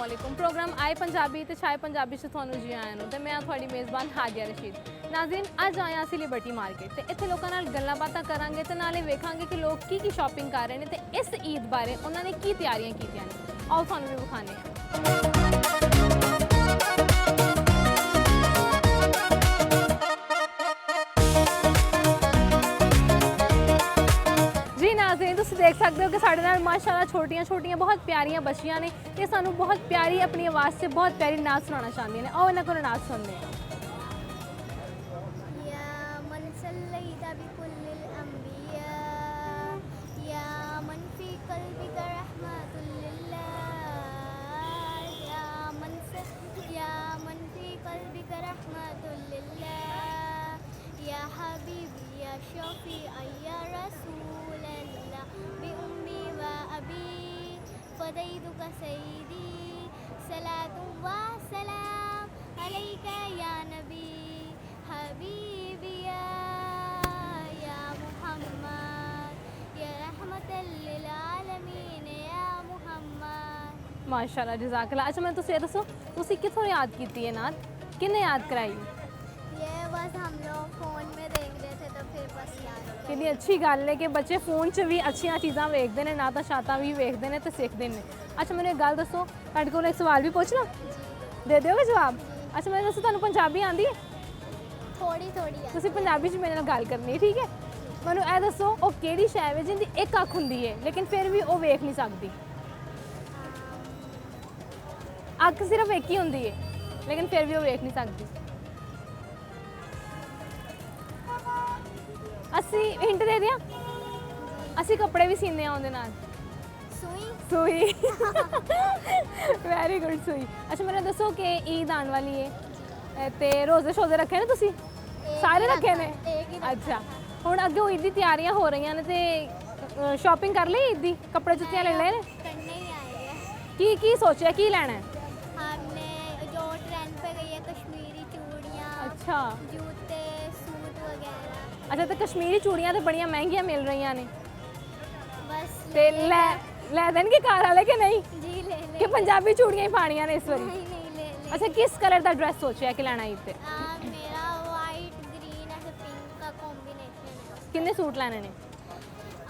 अस्सलामुअलैकुम प्रोग्राम आए पंजाबी ते छाए पंजाबी से थानू जी आया नु ते मैं थोड़ी मेज़बान हादिया रशीद। नाज़रीन अज आए असी लिबर्टी मार्केट ते इत्थे लोकां नाल गल्लां बातां करांगे ते नाले वेखांगे कि लोग की शॉपिंग कर रहे हैं ते इस ईद बारे उन्होंने की तैयारियां कीतियां ने। आओ थानू भी विखाने जी नाज़रीन तुम देख सकते हो कि साढ़े नाल माशाल्लाह छोटियां छोटियां बहुत प्यारियां बच्चियां ने ये सानू बहुत प्यारी अपनी आवाज़ से बहुत प्यारी नाच सुनाना चाहती हैं। आओ इन्हों को नाच सुनते हैं। फदैदुका सैदी सलातु व सलाम अलैका या नबी हबीबिया या मुहम्मद या रहमतल लिल आलमीन या मुहम्मद। माशाल्लाह जज़ाकल्लाह। अच्छा मैं तुझे दसो तुसी किथों याद की है नात किन्ने याद कराई? ये बस हम लोग फ़ोन में देख रहे थे तो फिर बस याद कितनी अच्छी गल है कि बच्चे फोन च भी अच्छी चीज़ां वेखते हैं नाता शाता भी वेखते हैं तो सीखते हैं। अच्छा मैंने एक गल दसो तुहाडे कोल एक सवाल भी पूछना दे दोगे जवाब? अच्छा मैं दसो तुहानू पंजाबी आंदी है? थोड़ी थोड़ी याद। तुसी पंजाबी च मेरे नाल गल करनी है ठीक है। मैनू ए दसो वो केड़ी शै है जिंदी एक अख हुंदी है लेकिन फिर भी वो वेख नहीं सकती? अख सिर्फ एक ही हुंदी है लेकिन फिर भी वो वेख नहीं सकती। असी हिंट दे दिया असी कपड़े भी सीने उहदे नाल। सुई सुई वेरी गुड सुई। अच्छा मैंने दसो कि ईद आने वाली है ते रोजे शोजे रखे ने तुसी? सारे रखे ने? अच्छा हुण अगे ईद दी तैयारियां हो रही ने ते शॉपिंग कर ली ईद दी कपड़े जुत्तियां ले ले? करने ही आए हैं। की सोचा की लेना है? हमने जो ट्रेंड पे गई है कश्मीरी चूड़ियाँ अच्छा जूते सूट वगैरह अच्छा तो कश्मीरी चूड़ियां तो बड़ियां महंगियां मिल रही ने बस ते ले देंगे घर वाले के नहीं जी ले ले कि पंजाबी चूड़ियां ही पानियां ने इस बारी? नहीं ले ले। अच्छा किस कलर का ड्रेस सोचा कि लेना ईद ते? मेरा वाइट ग्रीन ऐसे पिंक का कॉम्बिनेशन है। किन्ने सूट लेने ने?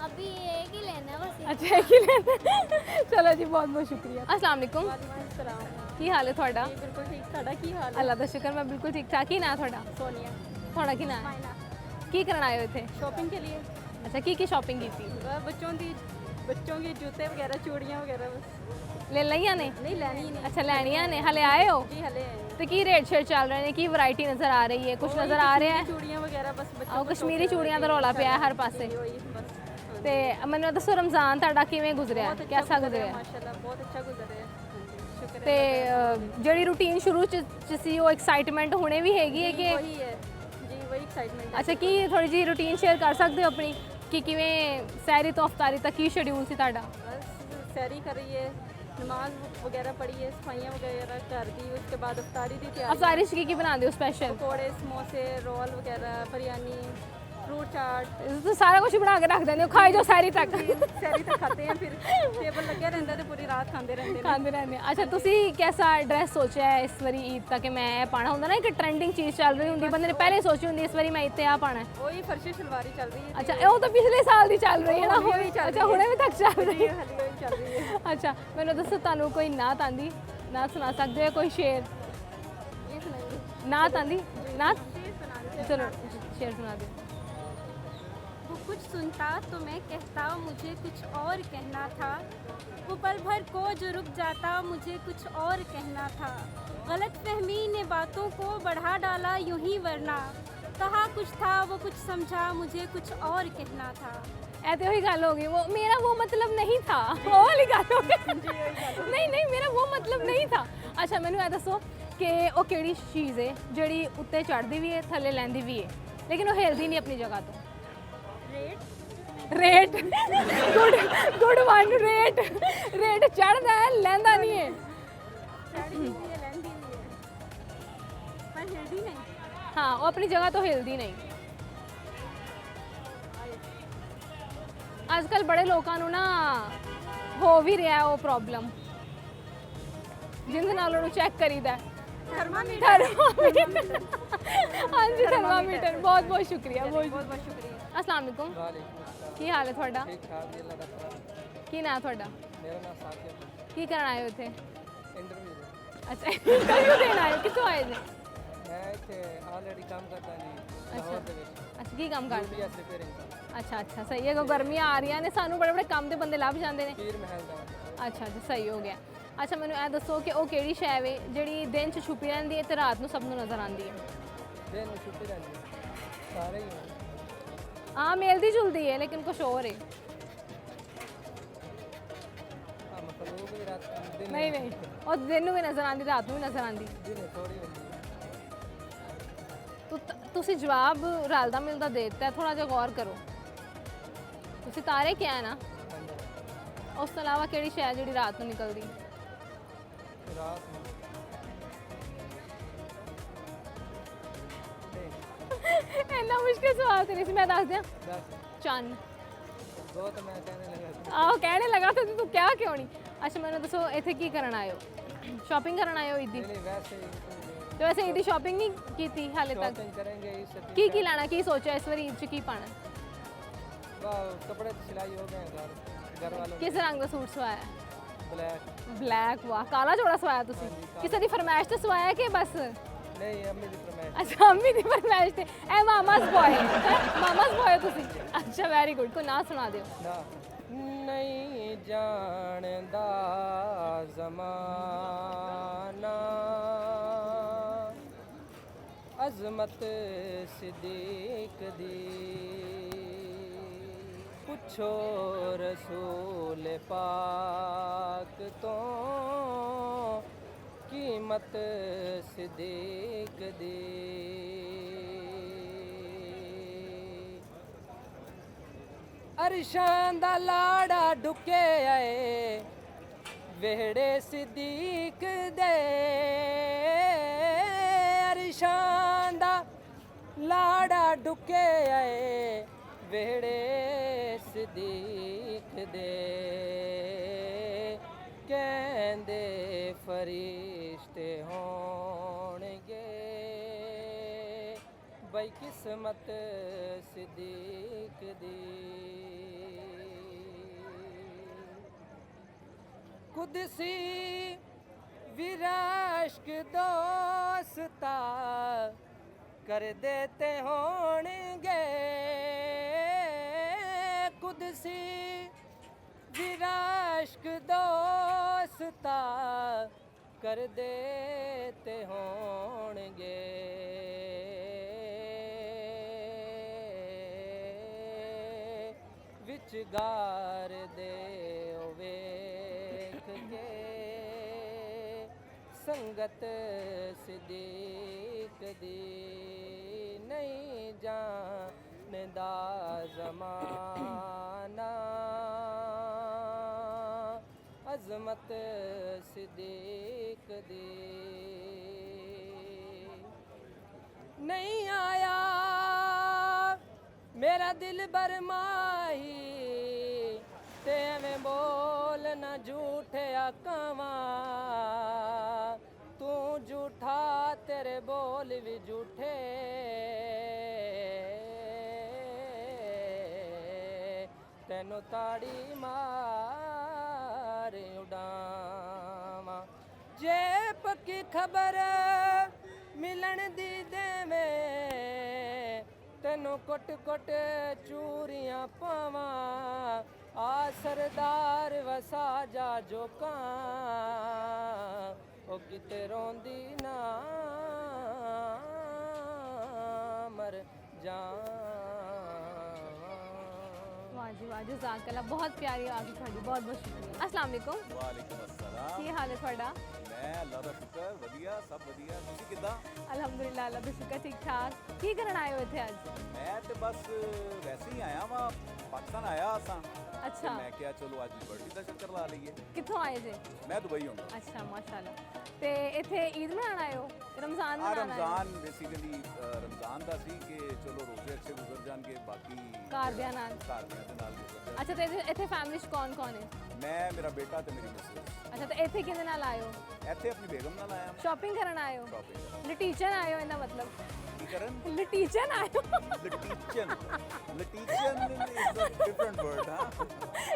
अभी एक ही लेना है बस। अच्छा एक ही लेना चलो जी बहुत बहुत शुक्रिया। अस्सलाम वालेकुम की हाल है थोड़ा? बिल्कुल ठीक साडा की हाल है? अल्लाह का शुक्र मैं बिल्कुल ठीक ठाक ही ना थोड़ा सोनिया थोड़ा की ना की करना आए थे? शॉपिंग के लिए अच्छा की शॉपिंग की थी? बच्चों की जूते वगैरह चूड़ियाँ वगैरह बस ले लिया ने? नहीं लेनी ही नहीं। अच्छा लेनिया ने हले आए हो? जी हले आए हैं। तो की रेट शेट चल रहे हैं की वैरायटी नज़र आ रही है कुछ वही नज़र आ रहा है? चूड़ियाँ वगैरह बस बच्चों आओ को कश्मीरी शौक है चूड़ियां का रौला पिया है हर पासे। वही बस ते मैंने दसो रमज़ान तुहाडा किवें गुजरिया बहुत अच्छा कैसा गुजरा गुजरिया? माशाल्लाह बहुत अच्छा गुजरा है। शुक्र ते है ਜਿਹੜੀ रूटीन शुरू च सी वो एक्साइटमेंट हुणे भी हैगी है कि? वही है जी वही एक्साइटमेंट है। अच्छा की थोड़ी जी रूटीन शेयर कर सकते हो अपनी कि किवें सहरी तो अफ्तारी तक की शेड्यूल सी तुहाडा? बस सैरी करिए नमाज वगैरह पढ़िए सफाइयाँ वगैरह कर दी उसके बाद अफ्तारी दी तैयारी अफ्तारी च की बनाते हो स्पेशल? पकौड़े समोसे रोल वगैरह बिरयानी फ्रूट चाट तो सारा कुछ बना के रख देंगे हो खाई जाओ सहरी तक? सैरी तक खाते हैं फिर टेबल लगे रहता है तो पूरी रात खाते रहते हैं। खाते रहते हैं। अच्छा तुसी कैसा ड्रेस सोचा है इस बारी ईद तक कि मैं पाना होंदा ना एक ट्रेंडिंग चीज़ चल रही होंगी बंदे ने पहले सोची होंगी इस बारी मैं इत्ते आ पाना है? वही फर्शी सलवारी चल रही है। अच्छा वो तो पिछले साल की चल रही है ना? हुणे भी चल अच्छा रही है। हुणे भी तक चल रही है? हली वही चल रही है। अच्छा मैंने दसो तुहानू कोई नात आंदी नात सुना सकते हो कोई शेर? ये सुनाइए। नात आंदी नात चलो शेर सुना दो। वो कुछ सुनता तो मैं कहता मुझे कुछ और कहना था वो पल भर को जो रुक जाता मुझे कुछ और कहना था गलत फहमी ने बातों को बढ़ा डाला यूं ही वरना कहा कुछ था वो कुछ समझा मुझे कुछ और कहना था। ऐसे वही गल हो गई वो मेरा वो मतलब नहीं था वो वाली गल हो गई नहीं नहीं मेरा वो मतलब नहीं था। अच्छा मैनू ये दसो कि वो केड़ी चीज़ है जिहड़ी उत्ते चढ़दी भी है थल्ले लैंदी भी है लेकिन वो हिलदी नहीं अपनी जगह तो? Rate good good one rate चढ़दा है लैंदा नहीं है। पर हिलदी नहीं। हाँ वो अपनी जगह तो हिलदी नहीं। आजकल बड़े लोगों ना हो भी रहा है वो प्रॉब्लम ਜਿਹਦੇ ਨਾਲ ਉਹਨੂੰ ਚੈੱਕ ਕਰੀਦਾ ਹੈ। थर्मामीटर ਥਰਮਾਮੀਟਰ ਹਾਂਜੀ ਥਰਮਾਮੀਟਰ ਬਹੁਤ ਬਹੁਤ ਸ਼ੁਕਰੀਆ ਬਹੁਤ बहुत बहुत शुक्रिया। ਅਸਲਾਮ ਵਾਲੇਕੁਮ वालेकुम अस्सलाम। ਕੀ ਹਾਲ ਹੈ ਤੁਹਾਡਾ ठीक ठाक जी, अल्लाह का शुक्र। ਕੀ ਨਾਂ ਹੈ ਤੁਹਾਡਾ मेरा नाम साकिब है। ਕੀ ਕਰਨ ਆਏ ਹੋ ਇੱਥੇ इंटरव्यू दे। ਅੱਛਾ ਇੰਟਰਵਿਊ ਦੇਣ ਆਏ ਹੋ ਕਿੱਥੋਂ ਆਏ ਜੀ मैं इतने ऑलरेडी काम करता जी लाहौर ਦੇ ਵਿੱਚ ਅੱਛਾ ਕੀ ਕੰਮ ਕਰਦੇ UPS ਰਿਪੇਅਰਿੰਗ ਦਾ ਅੱਛਾ ਅੱਛਾ ਸਹੀ ਹੈ ਕੋ ਗਰਮੀਆਂ ਆ ਰਹੀਆਂ ਨੇ ਸਾਨੂੰ ਬੜੇ ਬੜੇ ਕੰਮ ਦੇ ਬੰਦੇ ਲੱਭ ਜਾਂਦੇ ਨੇ ਪੀਰ ਮਹਿਲ ਦਾ। ਅੱਛਾ ਜੀ ਸਹੀ ਹੋ ਗਿਆ ਅੱਛਾ ਮੈਨੂੰ ਇਹ ਦੱਸੋ ਕਿ ਉਹ ਕਿਹੜੀ ਸ਼ੈ ਵੇ ਜਿਹੜੀ ਦਿਨ 'ਚ ਛੁਪੀ ਰਹਿੰਦੀ ਹੈ ਤੇ ਰਾਤ ਨੂੰ ਸਭ ਨੂੰ ਨਜ਼ਰ ਆਉਂਦੀ ਹੈ ਦਿਨ ਨੂੰ ਛੁੱਟੀ ਰਹਿੰਦੀ ਹੈ। ਸਾਰੇ ਹੀ ਹੋਣ। ਹਾਂ ਮਿਲਦੀ ਜੁਲਦੀ ਹੈ ਲੇਕਿਨ ਕੁਛ ਹੋਰ ਹੈ ਹਾਂ ਮਤਲਬ ਵੀ ਰਾਤ ਦਿਨ ਨਹੀਂ ਨਹੀਂ ਉਹ ਦਿਨ ਨੂੰ ਵੀ ਨਜ਼ਰ ਆਉਂਦੀ ਰਾਤ ਨੂੰ ਵੀ ਨਜ਼ਰ ਆਉਂਦੀ ਦਿਨ ਥੋੜੀ ਹੁੰਦੀ ਹੈ। ਤੁਸੀਂ ਜਵਾਬ ਰਲਦਾ ਮਿਲਦਾ ਦੇ ਦਿੱਤਾ ਥੋੜਾ ਜਿਹਾ ਗੌਰ ਕਰੋ ਤੁਸੀਂ ਤਾਰੇ ਕਿਹਾ ਹੈ ਨਾ ਹਾਂਜੀ। ਉਸ ਤੋਂ ਇਲਾਵਾ ਕਿਹੜੀ ਸ਼ੈ ਜਿਹੜੀ ਰਾਤ ਨੂੰ ਨਿਕਲਦੀ ਰਾਤ ਨੂੰ ਨਹੀਂ ਇੰਨਾ ਮੁਸ਼ਕਿਲ ਸਵਾਲ ਤੇ ਨਹੀਂ ਸੀ ਮੈਂ ਦੱਸ ਦਿਆਂ ਦੱਸ ਚੰਨ ਬਹੁਤ ਮੈਂ ਕਹਿਣੇ ਲੱਗਾ ਸੀ। ਆਹੋ ਕਹਿਣੇ ਲੱਗਾ ਤਾਂ ਤੂੰ ਕਿਹਾ ਕਿਉਂ ਨਹੀਂ ਅੱਛਾ ਮੈਨੂੰ ਦੱਸੋ ਇੱਥੇ ਕੀ ਕਰਨ ਆਏ ਹੋ ਸ਼ਾਪਿੰਗ ਕਰਨ ਆਏ ਹੋ ਈਦੀ नहीं वैसे ही ਤੇ ਵੈਸੇ ਈਦੀ ਸ਼ਾਪਿੰਗ ਨਹੀਂ ਕੀਤੀ ਹਾਲੇ ਤੱਕ शॉपिंग करेंगे इस ਕੀ ਕੀ ਲੈਣਾ ਕੀ ਸੋਚਿਆ ਇਸ ਵਾਰੀ ਈਦ 'ਚ ਕੀ ਪਾਣਾ कपड़े तो सिलाई हो गए हैं घर वालों ਕਿਸ ਰੰਗ ਦਾ ਸੂਟ ਸਵਾਇਆ ब्लैक। ਬਲੈਕ ਵਾਹ ਕਾਲਾ ਜੋੜਾ ਸਵਾਇਆ ਤੁਸੀਂ ਕਿਸੇ ਦੀ ਫਰਮਾਇਸ਼ ਤੇ ਸਵਾਇਆ ਕਿ ਬਸ नहीं अम्मी की फरमाइश। ਅੱਛਾ ਅੰਮੀ ਦੀ ਫਰਮਾਇਸ਼ ਤੇ ਇਹ ਮਾਮਾਸ ਬॉय ਮਾਮਾਸ ਬॉय ਤੁਸੀਂ ਅੱਛਾ ਵੈਰੀ ਗੁੱਡ ਕੋਈ ਨਾ ਸੁਣਾ ਦਿਓ ਨਾ ਨਹੀਂ ਜਾਣਦਾ ਜ਼ਮਾਨਾ ਅਜ਼ਮਤ ਸਿੱਦੀਕ ਦੀ ਪੁੱਛੋ ਰਸੂਲ ਪਾਕ ਤੋਂ ਕੀਮਤ ਸਿੱਦੀਕ ਦੀ ਅਰਸ਼ਾਂ ਦਾ ਲਾੜਾ ਡੁੱਕੇ ਆਏ ਵਿਹੜੇ ਸਿੱਦੀਕ ਦੇ ਅਰਸ਼ਾਂ ਦਾ ਲਾੜਾ ਡੁੱਕੇ ਆਏ ਵਿਹੜੇ ਸਿੱਦੀਕ ਦੇ ਕਹਿੰਦੇ ਫਰਿਸ਼ਤੇ ਹੋਣਗੇ ਬਈ ਕਿਸਮਤ ਸਿੱਦੀਕ ਦੀ ਕੁਦਸੀ ਵਿਰਾਸ਼ਕ ਦੋਸਤਾ ਕਰ ਦੇਤੇ ਹੋਣਗੇ ਕੁਦਸੀ ਵਿਰਾਸ਼ਕ ਦੋਸਤਾ ਕਰ ਦੇਤੇ ਹੋਣਗੇ ਵਿੱਚ ਗਾਰ ਦੇ ਉਹ ਵੇਖ ਕੇ ਸੰਗਤ ਸਿੱਦੀਕ ਦੀ ਨਹੀਂ ਜਾਣਦਾ ਜ਼ਮਾਨਾ ਅਜ਼ਮਤ ਸਿੱਦੀਕ ਦੀ ਨਹੀਂ ਆਇਆ ਮੇਰਾ ਦਿਲ ਬਰਮਾਹੀ ਤੇ ਐਵੇਂ ਬੋਲ ਨਾ ਝੂਠਿਆ ਕਵਾਂ ਤੂੰ ਝੂਠਾ ਤੇਰੇ ਬੋਲ ਵੀ ਝੂਠੇ ਤੈਨੂੰ ਤਾੜੀ ਮਾਰ ਉਡਾਵਾਂ ਜੇ ਪੱਕੀ ਖਬਰ ਮਿਲਣ ਦੀ ਦੇਵੇਂ ਤੈਨੂੰ ਕੁੱਟ ਕੁੱਟ ਚੂਰੀਆਂ ਪਾਵਾਂ ਆ ਸਰਦਾਰ ਵਸਾ ਜਾ ਜੋਕਾਂ ਉਹ ਕਿਤੇ ਰੋਂਦੀ ਨਾ ਮਰ ਜਾਵਾਂ ਵਾਹ ਜੀ ਵਾਹ ਜਜ਼ਾਕੱਲਾ ਬਹੁਤ ਪਿਆਰੀ ਆਵਾਜ਼ ਤੁਹਾਡੀ ਬਹੁਤ ਬਹੁਤ ਸ਼ੁਕਰੀਆ ਅਸਲਾਮ ਵਾਲੇਕੁਮ ਵਾਲੇਕੁਮ ਅਸਲਾਮ ਕੀ ਹਾਲ ਹੈ ਤੁਹਾਡਾ ਮੈਂ ਅੱਲਾ ਦਾ ਸ਼ੁਕਰ ਵਧੀਆ ਸਭ ਵਧੀਆ ਤੁਸੀਂ ਕਿੱਦਾਂ ਅਲਹਮਦੁਲਿਲਾ ਅੱਲਾ ਦਾ ਸ਼ੁਕਰ ਠੀਕ ਠਾਕ ਕੀ ਕਰਨ ਆਏ ਹੋ ਇੱਥੇ ਅੱਜ ਮੈਂ ਤੇ ਬਸ ਵੈਸੇ ਹੀ ਆਇਆ ਵਾਂ ਪਾਕਿਸਤਾਨ ਆਇਆ ਸਾਂ ਅੱਛਾ। ਮੈਂ ਕਿਹਾ ਚਲੋ ਅੱਜ ਲਿਬਰਟੀ ਦਾ ਚੱਕਰ ਲਾ ਲਈਏ। ਕਿੱਥੋਂ ਆਏ ਜੇ? ਮੈਂ ਦੁਬਈ ਹੁੰਦਾ। ਅੱਛਾ ਮਾਸ਼ਾਅੱਲਾ। ਤੇ ਇੱਥੇ ਈਦ ਮਨਾਉਣ ਆਏ ਹੋ, ਰਮਜ਼ਾਨ ਆ ਮਨਾਉਣ ਆਏ ਹੋ? ਰਮਜ਼ਾਨ ਬੇਸਿਕਲੀ ਰਮਜ਼ਾਨ ਦਾ ਸੀ ਕਿ ਚਲੋ ਰੋਜ਼ੇ ਅੱਛੇ ਗੁਜ਼ਰ ਜਾਣਗੇ, ਬਾਕੀ ਘਰਦਿਆਂ ਨਾਲ। ਘਰਦਿਆਂ ਦੇ ਨਾਲ ਗੁਜ਼ਰ ਜਾਣ। ਅੱਛਾ ਤੇ ਇੱਥੇ ਫੈਮਿਲੀ 'ਚ ਕੌਣ ਕੌਣ ਹੈ? ਮੈਂ, ਮੇਰਾ ਬੇਟਾ ਤੇ ਮੇਰੀ ਮਿਸਿਸ। ਅੱਛਾ ਤੇ ਇੱਥੇ ਕਿਹਦੇ ਨਾਲ ਆਏ ਹੋ? ਇੱਥੇ ਆਪਣੀ ਬੇਗਮ ਨਾਲ ਆਇਆ ਸ਼ਾਪਿੰਗ ਕਰਨ ਆਏ ਹੋ? ਸ਼ਾਪਿੰਗ ਲਟੀਚਨ ਆਏ ਹੋ, ਇਹਦਾ ਮਤਲਬ ਕੀ ਕਰਨ। ਲਟੀਚਨ ਆਏ ਹੋ? ਲਟੀਚਨ ਇਜ਼ ਅ ਡਿਫਰੈਂਟ ਵਰਡ। ਹਾਂ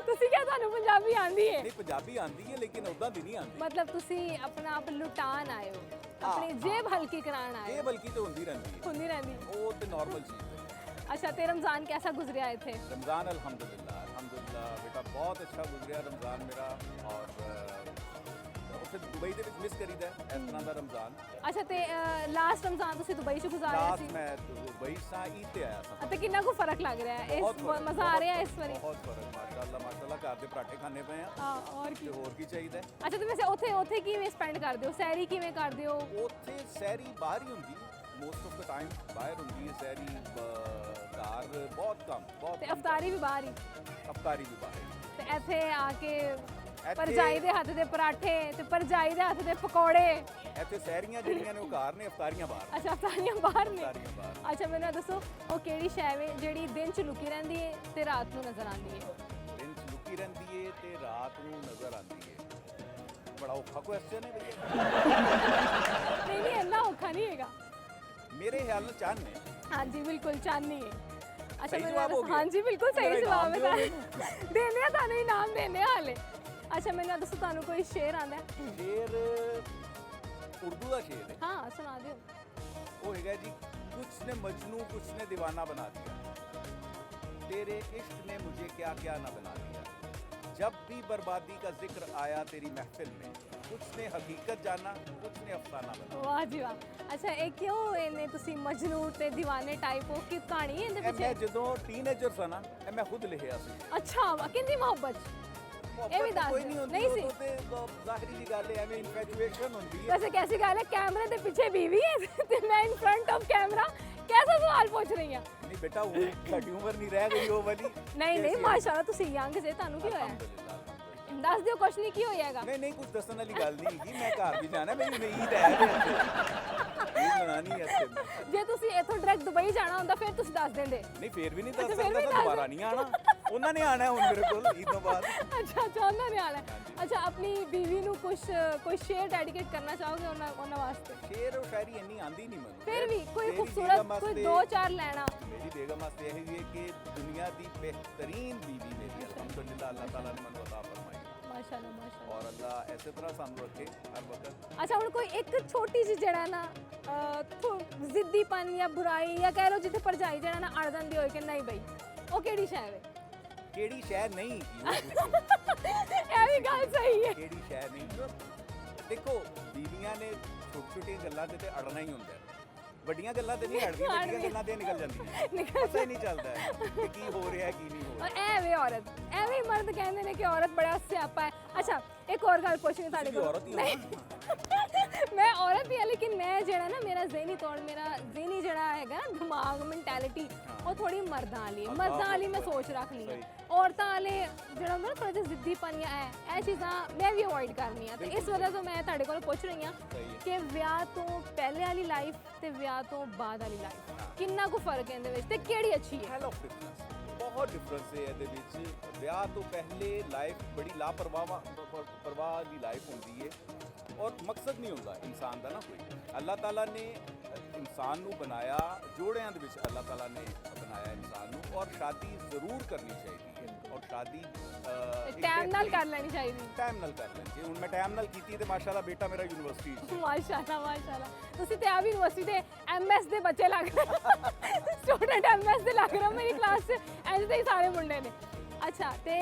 ਤੁਸੀਂ ਕਿਹਾ ਤੁਹਾਨੂੰ ਪੰਜਾਬੀ ਆਂਦੀ ਹੈ? ਨਹੀਂ, ਪੰਜਾਬੀ ਆਂਦੀ ਹੈ ਲੇਕਿਨ ਉਦਾਂ ਦੀ ਨਹੀਂ ਆਂਦੀ। ਮਤਲਬ ਤੁਸੀਂ ਆਪਣਾ ਆਪ ਲੁਟਾਨ ਆਏ ਹੋ, ਆਪਣੀ ਜੇਬ ਹਲਕੀ ਕਰਾਉਣ ਆਏ ਇਹ ਹੋ। ਬਲਕਿ ਤਾਂ ਹੁੰਦੀ ਰਹਿੰਦੀ ਹੈ, ਹੁੰਦੀ ਰਹਿੰਦੀ। ਉਹ ਤੇ ਨਾਰਮਲ ਚੀਜ਼ ਹੈ। ਅੱਛਾ ਤੇ ਰਮਜ਼ਾਨ कैसा गुजरिया ਇੱਥੇ? रमज़ान अल्हम्दुलिल्लाह बेटा बहुत अच्छा गुजरिया रमज़ान मेरा। और ਉੱਥੇ ਦੁਬਈ ਦੇ ਵਿੱਚ ਮਿਸ ਕਰੀਦਾ ਇਸ ਤਰ੍ਹਾਂ ਦਾ ਰਮਜ਼ਾਨ। ਅੱਛਾ ਤੇ ਲਾਸਟ ਰਮਜ਼ਾਨ ਤੁਸੀਂ ਦੁਬਈ 'ਚ ਗੁਜ਼ਾਰਿਆ ਲਾਸਟ ਸੀ ਮੈਂ ਦੁਬਈ ਸਾਂ ਈਦ ਤੇ ਆਇਆ ਸਾਂ। ਅਤੇ ਕਿੰਨਾ ਕੁ ਫਰਕ ਲੱਗ ਰਿਹਾ ਹੈ? ਬਹੁਤ ਇਸ ਫਰਕ, ਮਜ਼ਾ ਆ ਰਿਹਾ ਹੈ ਇਸ ਵਾਰੀ? ਬਹੁਤ ਫਰਕ ਮਾਸ਼ਾਅੱਲਾ ਘਰ ਦੇ ਪਰਾਠੇ ਖਾਣੇ ਪਏ ਆ ਹਾਂ ਔਰ ਕੀ। ਤੇ ਹੋਰ ਕੀ ਚਾਹੀਦਾ ਹੈ। ਅੱਛਾ ਤੇ ਵੈਸੇ ਉੱਥੇ ਕਿਵੇਂ ਸਪੈਂਡ ਕਰਦੇ ਹੋ? ਸੈਰੀ ਕਿਵੇਂ ਕਰਦੇ ਹੋ? ਉੱਥੇ ਸੈਰੀ ਬਾਹਰ ਹੀ ਹੁੰਦੀ, ਮੋਸਟ ਆਫ ਦਾ ਟਾਈਮ ਬਾਹਰ ਹੁੰਦੀ ਹੈ ਸੈਰੀ। ਘਰ ਬਹੁਤ ਕਮ, ਬਹੁਤ ਤੇ ਅਫਤਾਰੀ ਵੀ ਬਾਹਰ ਹੀ? ਅਫਤਾਰੀ ਵੀ ਬਾਹਰ ਹੀ। ਤੇ ਇੱਥੇ ਆ ਕੇ ਇੱਥੇ- ਪਰਜਾਈ ਦੇ ਹੱਥ ਦੇ ਪਰਾਠੇ ਤੇ ਪਰਜਾਈ ਦੇ ਹੱਥ ਦੇ ਪਕੌੜੇ। ਇੱਥੇ ਸੈਰੀਆਂ ਜਿਹੜੀਆਂ ਨੇ ਉਹ ਘਰ ਨੇ, ਅਫਤਾਰੀਆਂ ਬਾਹਰ। ਅੱਛਾ ਅਫਤਾਰੀਆਂ ਬਾਹਰ ਨੇ। ਅਫਤਾਰੀਆਂ ਬਾਹਰ। ਅੱਛਾ ਮੈਨੂੰ ਇਹ ਦੱਸੋ ਉਹ ਕਿਹੜੀ ਸ਼ੈ ਵੇ ਜਿਹੜੀ ਦਿਨ 'ਚ ਲੁਕੀ ਰਹਿੰਦੀ ਹੈ ਤੇ ਰਾਤ ਨੂੰ ਨਜ਼ਰ ਆਉਂਦੀ ਹੈ? ਦਿਨ 'ਚ ਲੁਕੀ ਰਹਿੰਦੀ ਹੈ ਤੇ ਰਾਤ ਨੂੰ ਨਜ਼ਰ ਆਉਂਦੀ ਹੈ। ਬੜਾ ਔਖਾ ਕੁਐਸਚਨ ਹੈ ਭਈਆ। ਨਹੀਂ ਇੰਨਾ ਔਖਾ ਨਹੀਂ ਹੈਗਾ। ਮੇਰੇ ਖਿਆਲ ਨਾਲ ਚੰਨ ਨੇ। ਹਾਂਜੀ ਬਿਲਕੁਲ ਚਾਨਣੀ ਹੈ। ਅੱਛਾ ਸਹੀ ਮੈਨੂੰ ਜਵਾਬ ਹੋ ਗਿਆ। ਹਾਂਜੀ ਬਿਲਕੁਲ ਮੇਰਾ ਸਹੀ ਜਵਾਬ ਇਨਾਮ ਹੈ। ਦਿਓ ਦੇਣੇ ਆ ਤੁਹਾਨੂੰ ਇਨਾਮ ਦੇਣੇ ਆ ਹਾਲੇ। ਅੱਛਾ ਮੈਨੂੰ ਇਹ ਦੱਸੋ ਤੁਹਾਨੂੰ ਕੋਈ ਸ਼ੇਰ ਆਉਂਦਾ ਹੈ? ਸ਼ੇਰ ਉਰਦੂ ਦਾ ਸ਼ੇਰ ਹੈ। ਹਾਂ ਸੁਣਾ ਦਿਓ। ਉਹ ਹੈਗਾ ਜੀ, ਕੁਛ ਨੇ ਮਜਨੂ ਕੁਛ ਨੇ दीवाना बना दिया, तेरे इश्क ने मुझे क्या क्या ना बना दिया, जब भी बर्बादी का जिक्र आया तेरी महफिल में, कुछ ने हकीकत जाना कुछ ने अफसाना बना। ਵਾਹ ਜੀ ਵਾਹ। ਅੱਛਾ ਇਹ ਕਿਉਂ ਇਹਨੇ ਤੁਸੀਂ ਮਜਨੂ ਤੇ دیਵਾਨੇ ਟਾਈਪ ਹੋ ਕਿ ਕਹਾਣੀ ਇਹਦੇ ਇਹ ਮੈਂ ਪਿੱਛੇ? ਜਦੋਂ ਟੀਨੇਜਰ ਸਾਂ ਨਾ, ਇਹ ਮੈਂ ਖੁਦ ਲਿਖਿਆ ਸੀ। ਅੱਛਾ ਵਾ ਕਿੰਦੀ ਮੁਹੱਬਤ? ਇਹ ਵੀ ਦੱਸ ਕੋਈ ਦਿਓ। ਨਹੀਂ ਹੁੰਦੀ, ਨਹੀਂ ਸੀ? ਉਦੋਂ ਤੇ ਜ਼ਾਹਿਰੀ ਜੀ ਗੱਲ ਹੈ, ਐਵੇਂ ਇਨਫੈਚੁਏਸ਼ਨ ਹੁੰਦੀ ਹੈ। ਵੈਸੇ ਕੈਸੀ ਗੱਲ ਹੈ ਕੈਮਰੇ ਦੇ ਪਿੱਛੇ ਬੀਵੀ ਹੈ ਤੇ ਮੈਂ ਇਨ ਫਰੰਟ ਆਫ ਕੈਮਰਾ कैसा सवाल पूछ रही हैं? ਨਹੀਂ ਬੇਟਾ ਉਹ ਸਾਡੀ ਉਮਰ ਨਹੀਂ ਰਹਿ ਗਈ ਉਹ ਵਾਲੀ। ਨਹੀਂ ਨਹੀਂ ਮਾਸ਼ਾਅੱਲਾ ਤੁਸੀਂ ਯੰਗ ਜੇ, ਤੁਹਾਨੂੰ ਕੀ ਹੋਇਆ? ਅਲਹਮਦੁਲਿਲਾ, ਅਲਹਮਦੁਲਿਲਾ। ਦੱਸ ਦਿਓ ਕੁਛ ਨਹੀਂ ਕੀ ਹੋਇਆਗਾ। ਨਹੀਂ ਨਹੀਂ ਕੁਝ ਦੱਸਣ ਵਾਲੀ ਗੱਲ ਨਹੀਂ ਹੈਗੀ। ਮੈਂ ਘਰ ਵੀ ਜਾਣਾ, ਮੇਰੀ ਉਮੀਦ ਹੈ ਇਹ ਬਣਾਣੀ ਹੈ ਇੱਥੇ ਮੈਂ। ਜੇ ਤੁਸੀਂ ਇੱਥੋਂ ਡਾਇਰੈਕਟ ਦੁਬਈ ਜਾਣਾ ਹੁੰਦਾ ਫਿਰ ਤੁਸੀਂ ਦੱਸ ਦਿੰਦੇ। ਨਹੀਂ ਫੇਰ ਵੀ ਨਹੀਂ ਅੱਛਾ, ਦੱਸ ਫਿਰ ਸਕਦਾ ਵੀ ਤਾਂ ਦੱਸ ਦੁਬਾਰਾ ਨਹੀਂ ਆਣਾ। ਉਹਨਾਂ ਨੇ ਆਣਾ ਹੁਣ ਮੇਰੇ ਕੋਲ ਈਦ ਤੋਂ ਬਾਅਦ। ਅੱਛਾ ਅੱਛਾ ਉਹਨਾਂ ਨੇ ਆਣਾ ਹੈ। ਅੱਛਾ ਆਪਣੀ ਬੀਵੀ ਨੂੰ ਕੋਈ ਸ਼ੇਅਰ ਡੈਡੀਕੇਟ ਕਰਨਾ ਚਾਹੋਗੇ ਉਹਨਾਂ ਵਾਸਤੇ? ਸ਼ੇਰ ਉਹ ਸ਼ਾਇਰੀ ਇੰਨੀ ਆਂਦੀ ਨਹੀਂ ਮੈਨੂੰ। ਫਿਰ ਵੀ ਕੋਈ ਮੇਰੀ ਖੂਬਸੂਰਤ ਬੇਗਮ ਕੋਈ ਵਾਸਤੇ- ਦੋ ਚਾਰ ਲੈਣਾ। ਮੇਰੀ ਬੇਗਮ ਵਾਸਤੇ ਇਹ ਹੈ ਕਿ ਦੁਨੀਆ ਦੀ ਬਿਹਤਰੀਨ ਬੀਵੀ ਮੇਰੀ ਅਲਹਮਦੁਲਿਲਾ ਅੱਲਾਹ ਤਾਲਾ ਨੇ ਮੈਨੂੰ ਅਤਾ ਫਰਮਾਈ। ਮਾਸ਼ਾਅੱਲਾ ਮਾਸ਼ਾਅੱਲਾ। ਔਰ ਅੱਲਾਹ ਐਸੇ ਤਰ੍ਹਾਂ ਸਾਨੂੰ ਰੱਖੇ ਹਰ ਵਕਤ। ਅੱਛਾ ਹੁਣ ਕੋਈ ਇੱਕ ਛੋਟੀ ਜਿਹੀ ਜਿਹੜਾ ਨਾ ਜ਼ਿੱਦੀਪਨ ਜਾਂ ਬੁਰਾਈ ਜਾਂ ਕਹਿ ਲਓ ਜਿੱਥੇ ਭਰਜਾਈ ਜਿਹੜਾ ਨਾ ਅੜ ਜਾਂਦੀ ਹੋਏ ਕਿ ਨਹੀਂ ਬਈ ਉਹ ਕਿਹੜੀ ਸ਼ੈ ਵੇ? ਕਿਹੜੀ ਸ਼ੈ ਨਹੀਂ ਹੈਗੀ ਉਹ ਪੁੱਛੋ। ਇਹ ਵੀ ਗੱਲ ਸਹੀ ਹੈ। ਕਿਹੜੀ ਸ਼ੈ ਨਹੀਂ? ਦੇਖੋ ਬੀਵੀਆਂ ਨੇ ਛੋਟੀ ਛੋਟੀ ਗੱਲਾਂ ਤੇ ਅੜਨਾ ਹੀ ਹੁੰਦਾ ਹੈ। ਵੱਡੀਆਂ ਗੱਲਾਂ ਤੇ ਨਹੀਂ ਅੜਦੀਆਂ, ਵੱਡੀਆਂ ਗੱਲਾਂ ਤੇ ਨਿਕਲ ਜਾਂਦੀਆਂ। ਪਤਾ ਹੀ ਨਹੀਂ ਚੱਲਦਾ ਹੈ ਕਿ ਕੀ ਹੋ ਰਿਹਾ ਕੀ ਨਹੀਂ ਹੋ ਰਿਹਾ। ਔਰ ਐ ਵੇ ਔਰਤ ਐਵੇਂ ਹੀ ਮਰਦ ਕਹਿੰਦੇ ਨੇ ਕਿ ਔਰਤ ਬੜਾ ਸਿਆਪਾ ਹੈ। ਅੱਛਾ ਇੱਕ ਹੋਰ ਗੱਲ ਪੁੱਛਣੀ ਤੁਹਾਡੇ ਤੁਸੀਂ ਵੀ ਕੋਲ। ਔਰਤ ਹੀ ਹੋ ਨਾ। ਮੈਂ ਔਰਤ ਹੀ ਹਾਂ ਲੇਕਿਨ ਮੈਂ ਜਿਹੜਾ ਨਾ ਮੇਰਾ ਜ਼ਹਿਨੀ ਤੌਰ ਮੇਰਾ ਜ਼ਹਿਨੀ ਜਿਹੜਾ ਹੈਗਾ ਨਾ ਦਿਮਾਗ ਮੈਂਟੈਲਿਟੀ ਉਹ ਥੋੜੀ ਮਰਦਾਂ ਵਾਲੀ ਹੈ। ਮਰਦਾਂ ਵਾਲੀ ਮੈਂ ਸੋਚ ਰੱਖਣੀ ਹੈ। ਔਰਤਾਂ ਵਾਲੇ ਜਿਹੜਾ ਹੁੰਦਾ ਨਾ ਥੋੜਾ ਜਿਹਾ ਜ਼ਿੱਦੀਪਨ ਜਾਂ ਇਹ ਚੀਜ਼ਾਂ ਮੈਂ ਵੀ ਅਵੋਇਡ ਕਰਨੀ ਆ। ਤੇ ਇਸ ਵਜ੍ਹਾ ਤੋਂ ਮੈਂ ਤੁਹਾਡੇ ਕੋਲ ਪੁੱਛ ਰਹੀ ਹਾਂ ਕਿ ਵਿਆਹ ਤੋਂ ਪਹਿਲੇ ਵਾਲੀ ਲਾਈਫ ਤੇ ਵਿਆਹ ਤੋਂ ਬਾਅਦ ਵਾਲੀ ਲਾਈਫ ਕਿੰਨਾ ਕੁ ਫਰਕ ਹੈ ਇਹਦੇ ਵਿੱਚ ਤੇ ਕਿਹੜੀ ਅੱਛੀ ਹੈ? ਹੈਲ ਆਫ ਡਿਫਰੈਂਸ, ਬਹੁਤ ਡਿਫਰੈਂਸ ਹੈ ਇਹਦੇ ਵਿੱਚ। ਵਿਆਹ ਤੋਂ ਪਹਿਲੇ ਲਾਈਫ ਬੜੀ ਪਰਵਾਹ ਦੀ ਲਾਈਫ ਹੁੰਦੀ ਹੈ ਔਰ ਮਕਸਦ ਨਹੀਂ ਹੁੰਦਾ ਇਨਸਾਨ ਦਾ ਨਾ ਕੋਈ। ਅੱਲਾਹ ਤਾਲਾ ਨੇ ਇਨਸਾਨ ਨੂੰ ਬਣਾਇਆ, ਜੋੜਿਆਂ ਦੇ ਵਿੱਚ ਅੱਲਾਹ ਤਾਲਾ ਨੇ ਬਣਾਇਆ ਇਨਸਾਨ ਨੂੰ। ਔਰ ਸ਼ਾਦੀ ਜ਼ਰੂਰ ਕਰਨੀ ਚਾਹੀਦੀ ਹੈ ਔਰ ਸ਼ਾਦੀ ਟਾਈਮ ਨਾਲ ਕਰ ਲੈਣੀ ਚਾਹੀਦੀ। ਟਾਈਮ ਨਾਲ ਕਰ ਲੈਣੀ ਚਾਹੀਦੀ। ਹੁਣ ਮੈਂ ਟਾਈਮ ਨਾਲ ਕੀਤੀ ਤੇ ਮਾਸ਼ਾਅੱਲਾ ਬੇਟਾ ਮੇਰਾ ਯੂਨੀਵਰਸਿਟੀ 'ਚ। ਮਾਸ਼ਾਅੱਲਾ ਮਾਸ਼ਾਅੱਲਾ। ਤੁਸੀਂ ਤੇ ਆ ਵੀ ਯੂਨੀਵਰਸਿਟੀ ਦੇ ਐਮਐਸ ਦੇ ਬੱਚੇ ਲੱਗ ਰਹੇ ਸਟੂਡੈਂਟ ਐਮਐਸ ਦੇ ਲੱਗ ਰਹੇ ਹੋ ਮੇਰੀ ਕਲਾਸ 'ਚ। ਇੰਜ ਦੇ ਹੀ ਸਾਰੇ ਮੁੰਡੇ ਨੇ। ਅੱਛਾ ਤੇ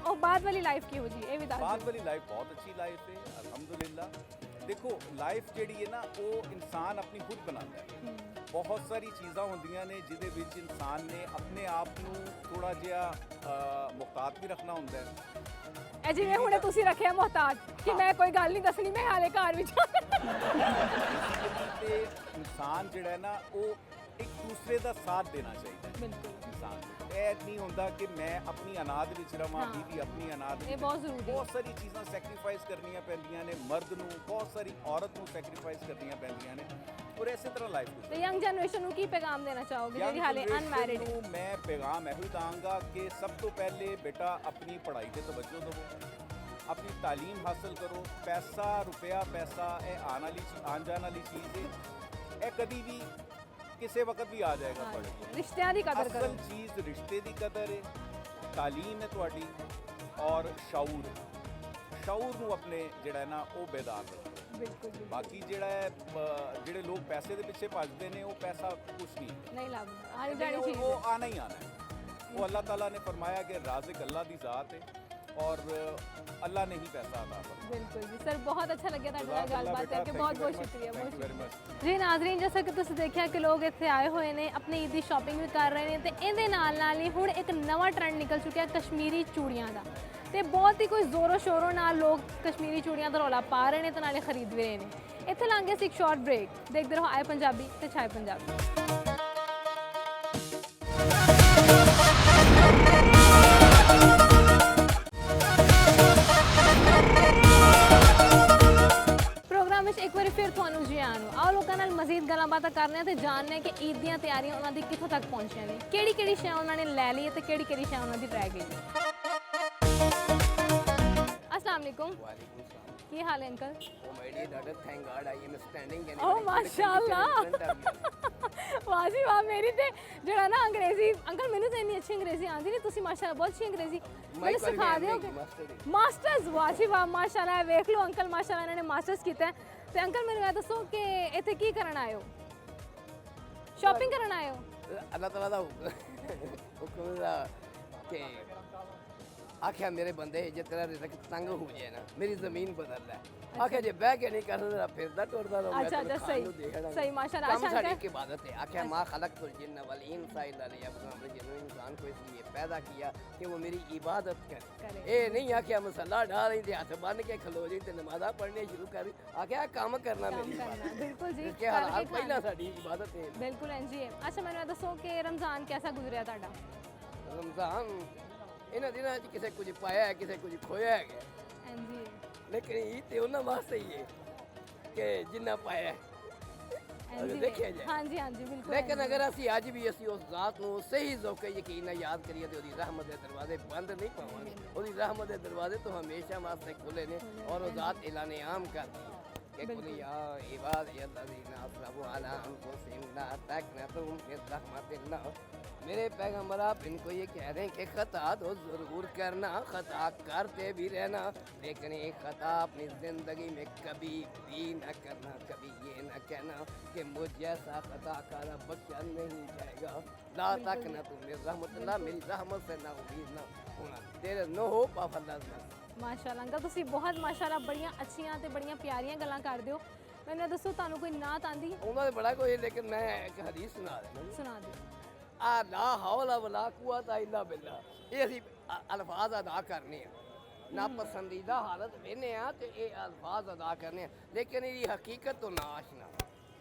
ਉਹ ਬਾਅਦ ਵਾਲੀ ਲਾਈਫ ਕਿਹੋ ਜੀ ਇਹ ਵੀ ਦੱਸ ਬਾਅਦ ਦਿਓ। ਵਾਲੀ ਲਾਈਫ ਬਹੁਤ ਅੱਛੀ ਲਾਈਫ ਹੈ ਅਲਹਮਦੁਲਿਲਾ। ਦੇਖੋ ਲਾਈਫ ਜਿਹੜੀ ਹੈ ਨਾ ਉਹ ਇਨਸਾਨ ਆਪਣੀ ਖੁਦ ਬਣਾਉਂਦਾ ਹੈ। ਬਹੁਤ ਸਾਰੀ ਚੀਜ਼ਾਂ ਹੁੰਦੀਆਂ ਨੇ ਜਿਹਦੇ ਵਿੱਚ ਇਨਸਾਨ ਨੇ ਆਪਣੇ ਆਪ ਨੂੰ ਥੋੜਾ ਜਿਹਾ ਮੁਹਤਾਤ ਵੀ ਰੱਖਣਾ ਹੁੰਦਾ ਹੈ। ਇਹ ਜਿਵੇਂ ਹੁਣੇ ਤੁਸੀਂ ਰੱਖਿਆ ਮੁਹਤਾਜ ਕਿ ਮੈਂ ਕੋਈ ਗੱਲ ਨਹੀਂ ਦੱਸਣੀ ਮੈਂ ਹਾਲੇ ਘਰ ਵਿੱਚ ਤੇ ਇਨਸਾਨ ਜਿਹੜਾ ਹੈ ਨਾ ਉਹ ਇੱਕ ਦੂਸਰੇ ਦਾ ਸਾਥ ਦੇਣਾ ਚਾਹੀਦਾ ਹੈ ਬਿਲਕੁਲ ਇਨਸਾਨ ਨੂੰ। ਇਹ ਨਹੀਂ ਹੁੰਦਾ ਕਿ ਮੈਂ ਆਪਣੀ ਅਨਾਦ ਵਿੱਚ ਰਵਾਂ, ਹਾਂ। ਬੀਵੀ ਆਪਣੀ ਅਨਾਦ ਇਹ ਵਿੱਚ। ਬਹੁਤ ਜ਼ਰੂਰੀ ਹੈ। ਬਹੁਤ ਸਾਰੀ ਚੀਜ਼ਾਂ ਸੈਕਰੀਫਾਈਸ ਕਰਨੀਆਂ ਪੈਂਦੀਆਂ ਨੇ ਮਰਦ ਨੂੰ, ਬਹੁਤ ਸਾਰੀ ਔਰਤ ਨੂੰ ਸੈਕਰੀਫਾਈਸ ਕਰਨੀਆਂ ਪੈਂਦੀਆਂ ਨੇ, ਔਰ ਇਸੇ ਤਰ੍ਹਾਂ ਲਾਈਫ ਤੇ ਯੰਗ ਜਨਰੇਸ਼ਨ ਨੂੰ ਕੀ ਪੈਗਾਮ ਦੇਣਾ ਚਾਹੋਗੇ ਜਿਹੜੀ ਹਾਲੇ ਅਨਮੈਰਿਡ ਹੈ? ਨੂੰ ਮੈਂ ਪੈਗਾਮ ਇਹੋ ਹੀ ਦਾਂਗਾ ਕਿ ਸਭ ਤੋਂ ਪਹਿਲੇ ਬੇਟਾ ਆਪਣੀ ਪੜ੍ਹਾਈ ਤੇ ਤਵੱਜੋ ਦਿਵੋ, ਆਪਣੀ ਤਾਲੀਮ ਹਾਸਲ ਕਰੋ। ਪੈਸਾ ਰੁਪਇਆ ਪੈਸਾ ਇਹ ਆਉਣ ਜਾਣ ਵਾਲੀ ਚੀਜ਼ ਹੈ, ਇਹ ਕਦੀ ਵੀ ਕਿਸੇ ਵਕਤ ਵੀ ਆ ਜਾਏਗਾ ਤੁਹਾਡੇ ਕੋਲ। ਰਿਸ਼ਤਿਆਂ ਦੀ ਕਦਰ ਕਰੋ। ਅਸਲ ਚੀਜ਼ ਰਿਸ਼ਤੇ ਦੀ ਕਦਰ ਹੈ, ਤਾਲੀਮ ਹੈ ਤੁਹਾਡੀ, ਔਰ ਸ਼ਾਊਰ ਹੈ। ਸ਼ਾਊਰ ਨੂੰ ਆਪਣੇ ਜਿਹੜਾ ਹੈ ਨਾ ਉਹ ਬੇਦਾਰ ਰੱਖੋ। ਬਿਲਕੁਲ ਬਾਕੀ ਜਿਹੜਾ ਹੈ ਜਿਹੜੇ ਲੋਕ ਪੈਸੇ ਦੇ ਪਿੱਛੇ ਭੱਜਦੇ ਨੇ, ਉਹ ਪੈਸਾ ਕੁਛ ਨਹੀਂ ਹੈ। ਨਹੀਂ ਲੱਭਦਾ ਆਣੀ ਜਾਣੀ ਉਹ- ਚੀਜ਼ ਉਹ ਆਣਾ ਹੀ ਆਣਾ ਹੈ। ਉਹ ਅੱਲਾਹ ਤਾਲਾ ਨੇ ਫਰਮਾਇਆ ਕਿ ਰਾਜ਼ਿਕ ਅੱਲਾਹ ਦੀ ਜ਼ਾਤ ਹੈ ਔਰ ਅੱਲਾਹ ने ही पैसा अता फरमाया। ਬਿਲकुल जी सर बहुत अच्छा लगे ਤੁਹਾਡੇ ਨਾਲ ਜਜ਼ਾਕ ਅੱਲਾਹ ਗੱਲਬਾਤ ਬੇਟਾ, ਕਰਕੇ। thank ਬਹੁਤ you ਬਹੁਤ very much, ਸ਼ੁਕਰੀਆ, thank ਬਹੁਤ you very much। ਜੀ ਨਾਜ਼ਰੀਨ, ਜਿਵੇਂ ਕਿ ਤੁਸੀਂ ਦੇਖਿਆ ਕਿ ਲੋਕ ਇੱਥੇ ਆਏ ਹੋਏ ਨੇ ਆਪਣੀ ਈਦ ਦੀ ਸ਼ਾਪਿੰਗ ਵੀ ਕਰ ਰਹੇ ਨੇ ਤੇ ਇਹਦੇ ਨਾਲ ਨਾਲ ਹੀ ਹੁਣ ਇੱਕ ਨਵਾਂ ਟ੍ਰੈਂਡ ਨਿਕਲ ਚੁੱਕਿਆ ਕਸ਼ਮੀਰੀ ਚੂੜੀਆਂ ਦਾ ਤੇ ਬਹੁਤ ਹੀ ਕੋਈ ਜ਼ੋਰੋ ਸ਼ੋਰੋ ਨਾਲ ਲੋਕ ਕਸ਼ਮੀਰੀ ਚੂੜੀਆਂ ਦਾ ਰੌਲਾ ਪਾ ਰਹੇ ਨੇ ਤੇ ਨਾਲੇ ਖਰੀਦ ਵੀ ਰਹੇ ਨੇ। ਇੱਥੇ ਲਾਂਗੇ ਅਸੀਂ ਇੱਕ ਸ਼ਾਰਟ ਬ੍ਰੇਕ, ਦੇਖਦੇ ਰਹੋ ਆਏ ਪੰਜਾਬੀ ਤੇ ਛਾਏ ਪੰਜਾਬੀ। ਪ੍ਰੋਗਰਾਮ ਵਿੱਚ ਇੱਕ ਵਾਰੀ ਫਿਰ ਤੁਹਾਨੂੰ ਜੀ ਆਇਆਂ ਨੂੰ। ਆਓ ਲੋਕਾਂ ਨਾਲ ਮਜ਼ੀਦ ਗੱਲਾਂ ਬਾਤਾਂ ਕਰਨੇ ਆ ਤੇ ਜਾਣਨੇ ਆ ਕਿ ਈਦ ਦੀਆਂ ਤਿਆਰੀਆਂ ਉਹਨਾਂ ਦੀ ਕਿੱਥੋਂ ਤੱਕ ਪਹੁੰਚੀਆਂ ਨੇ, ਕਿਹੜੀ ਕਿਹੜੀ ਸ਼ੈ ਉਹਨਾਂ ਨੇ ਲੈ ਲਈ ਤੇ ਕਿਹੜੀ ਕਿਹੜੀ ਸ਼ੈ ਉਹਨਾਂ ਦੀ ਰਹਿ ਗਈ। अस्सलाम वालेकुम, वालेकुम सलाम। ਕੀ ਹਾਲ ਹੈ uncle? Oh my dear daughter, thank God I am standing and Oh, माशाल्लाह। ਵਾਹ ਜੀ ਵਾਹ, ਮੇਰੀ ਤੇ ਜਿਹੜਾ ਨਾ ਅੰਗਰੇਜ਼ੀ ਅੰਕਲ ਮੈਨੂੰ ਤਾਂ ਇੰਨੀ ਅੱਛੀ ਅੰਗਰੇਜ਼ੀ ਆਉਂਦੀ ਨਹੀਂ, ਤੁਸੀਂ ਮਾਸ਼ਾਅੱਲਾ ਬਹੁਤ ਅੱਛੀ ਅੰਗਰੇਜ਼ੀ ਮੈਨੂੰ ਸਿਖਾ ਦਿਓਗੇ। ਮਾਸਟਰਸ, ਵਾਹ ਜੀ ਵਾਹ, ਮਾਸ਼ਾਅੱਲਾ। ਵੇਖ ਲਓ ਅੰਕਲ, ਮਾਸ਼ਾਅੱਲਾ ਇਹਨਾਂ ਨੇ ਮਾਸਟਰਸ ਕੀਤਾ ਹੈ। ਤੇ ਅੰਕਲ ਮੈਨੂੰ ਇਹ ਦੱਸੋ ਕਿ ਇੱਥੇ ਕੀ ਕਰਨ ਆਏ ਹੋ? ਸ਼ਾਪਿੰਗ ਕਰਨ ਆਏ ਹੋ? अल्लाह ताला दा हुक्म दा कि आख्या मेरे बंदे जे तेरा रिज़्क तंग हो जाए ना मेरी ज़मीन बदल ले। आख्या जे बह के नहीं कर सकदा फिरदा टुरदा रहो। अच्छा अच्छा, सही सही माशाअल्लाह। काम अच्छा साडी अंकल, की इबादत है। आख्या माँ खलक़तुल जिन्न वल इंसा इल्ला लियअबुदून, हमने जिन्नो इंसान को इसलिए पैदा किया कि वो मेरी इबादत करे। करे। ए नहीं आख्या मसला डाल रही हाथ बन के खलो जी ते नमाज़ा पढ़ने शुरू कर। आख्या काम करना काम मेरी करना, इबादत है। बिल्कुल जी, इसके हालात करके पहला खाना। साडी इबादत है। ਬਿਲਕੁਲ ਇੰਜ ਹੀ ਹੈ। ਅੱਛਾ ਮੈਨੂੰ ਇਹ ਦੱਸੋ ਕਿ ਰਮਜ਼ਾਨ ਕੈਸਾ ਗੁਜ਼ਰਿਆ ਤੁਹਾਡਾ? रमज़ान इन्हां दिनां च किसे कुछ पाया है किसे कुछ खोया है, ਇੰਜ ਹੀ ਹੈ। लेकिन ईद ते उन्हां वास्ते ही है कि जिन्ना पाया है। ਇੰਜ ਹੀ ਦੇਖਿਆ ਹੈ। ਜਾਏ। ਹਾਂਜੀ ਹਾਂਜੀ ਬਿਲਕੁਲ। लेकिन ਇੰਜ ਹੀ अगर असी अज भी असी उस ज़ात नूं सही ज़ौके यकीन नाल याद करिए तो ओदी रहमत दे दरवाजे बंद नहीं पावांगे। ओदी रहमत दे दरवाजे तो हमेशा वास्ते खुले ने और वो ज़ात ऐलान आम करती है कि कुल या इबादियल्लज़ीना असरफ़ू अला अनफुसिहिम ला तक़नतू मिन रहमतिल्लाह। मेरे पैगम्बर आप इनको ये कह रहे हैं कि ख़ता तो ज़रूर करना, ख़ता करते भी रहना, लेकिन एक ख़ता अपनी ज़िंदगी में कभी भी न करना। कभी ये न कहना कि मुझ जैसा ख़ता कारा बख्शा नहीं जाएगा। ला तक़नतू मिन रहमतिल्लाह, मेरी रहमत से ना उम्मीद ना होना। तेरे नो हो पाफल्लाह। ਮਾਸ਼ਾਅੱਲਾ ਅੰਕਲ, ਤੁਸੀਂ ਬਹੁਤ ਮਾਸ਼ਾਅੱਲਾ ਬੜੀਆਂ ਅੱਛੀਆਂ ਤੇ ਬੜੀਆਂ ਪਿਆਰੀਆਂ ਗੱਲਾਂ ਕਰਦੇ ਹੋ। ਮੈਨੂੰ ਇਹ ਦੱਸੋ ਤੁਹਾਨੂੰ ਕੋਈ ਨਾਤ ਆਂਦੀ? उन्होंने बड़ा कोई, लेकिन मैं एक हदीस सुना देना। ਸੁਣਾ ਦਿਓ। आ ला हौला वला कुव्वता इल्ला बिल्लाह, ये असी अल्फाज अदा करने हैं ना पसंदीदा हालत वेने आ ते ये अल्फाज अदा करने हैं, लेकिन ये हकीकत तो ना आशना।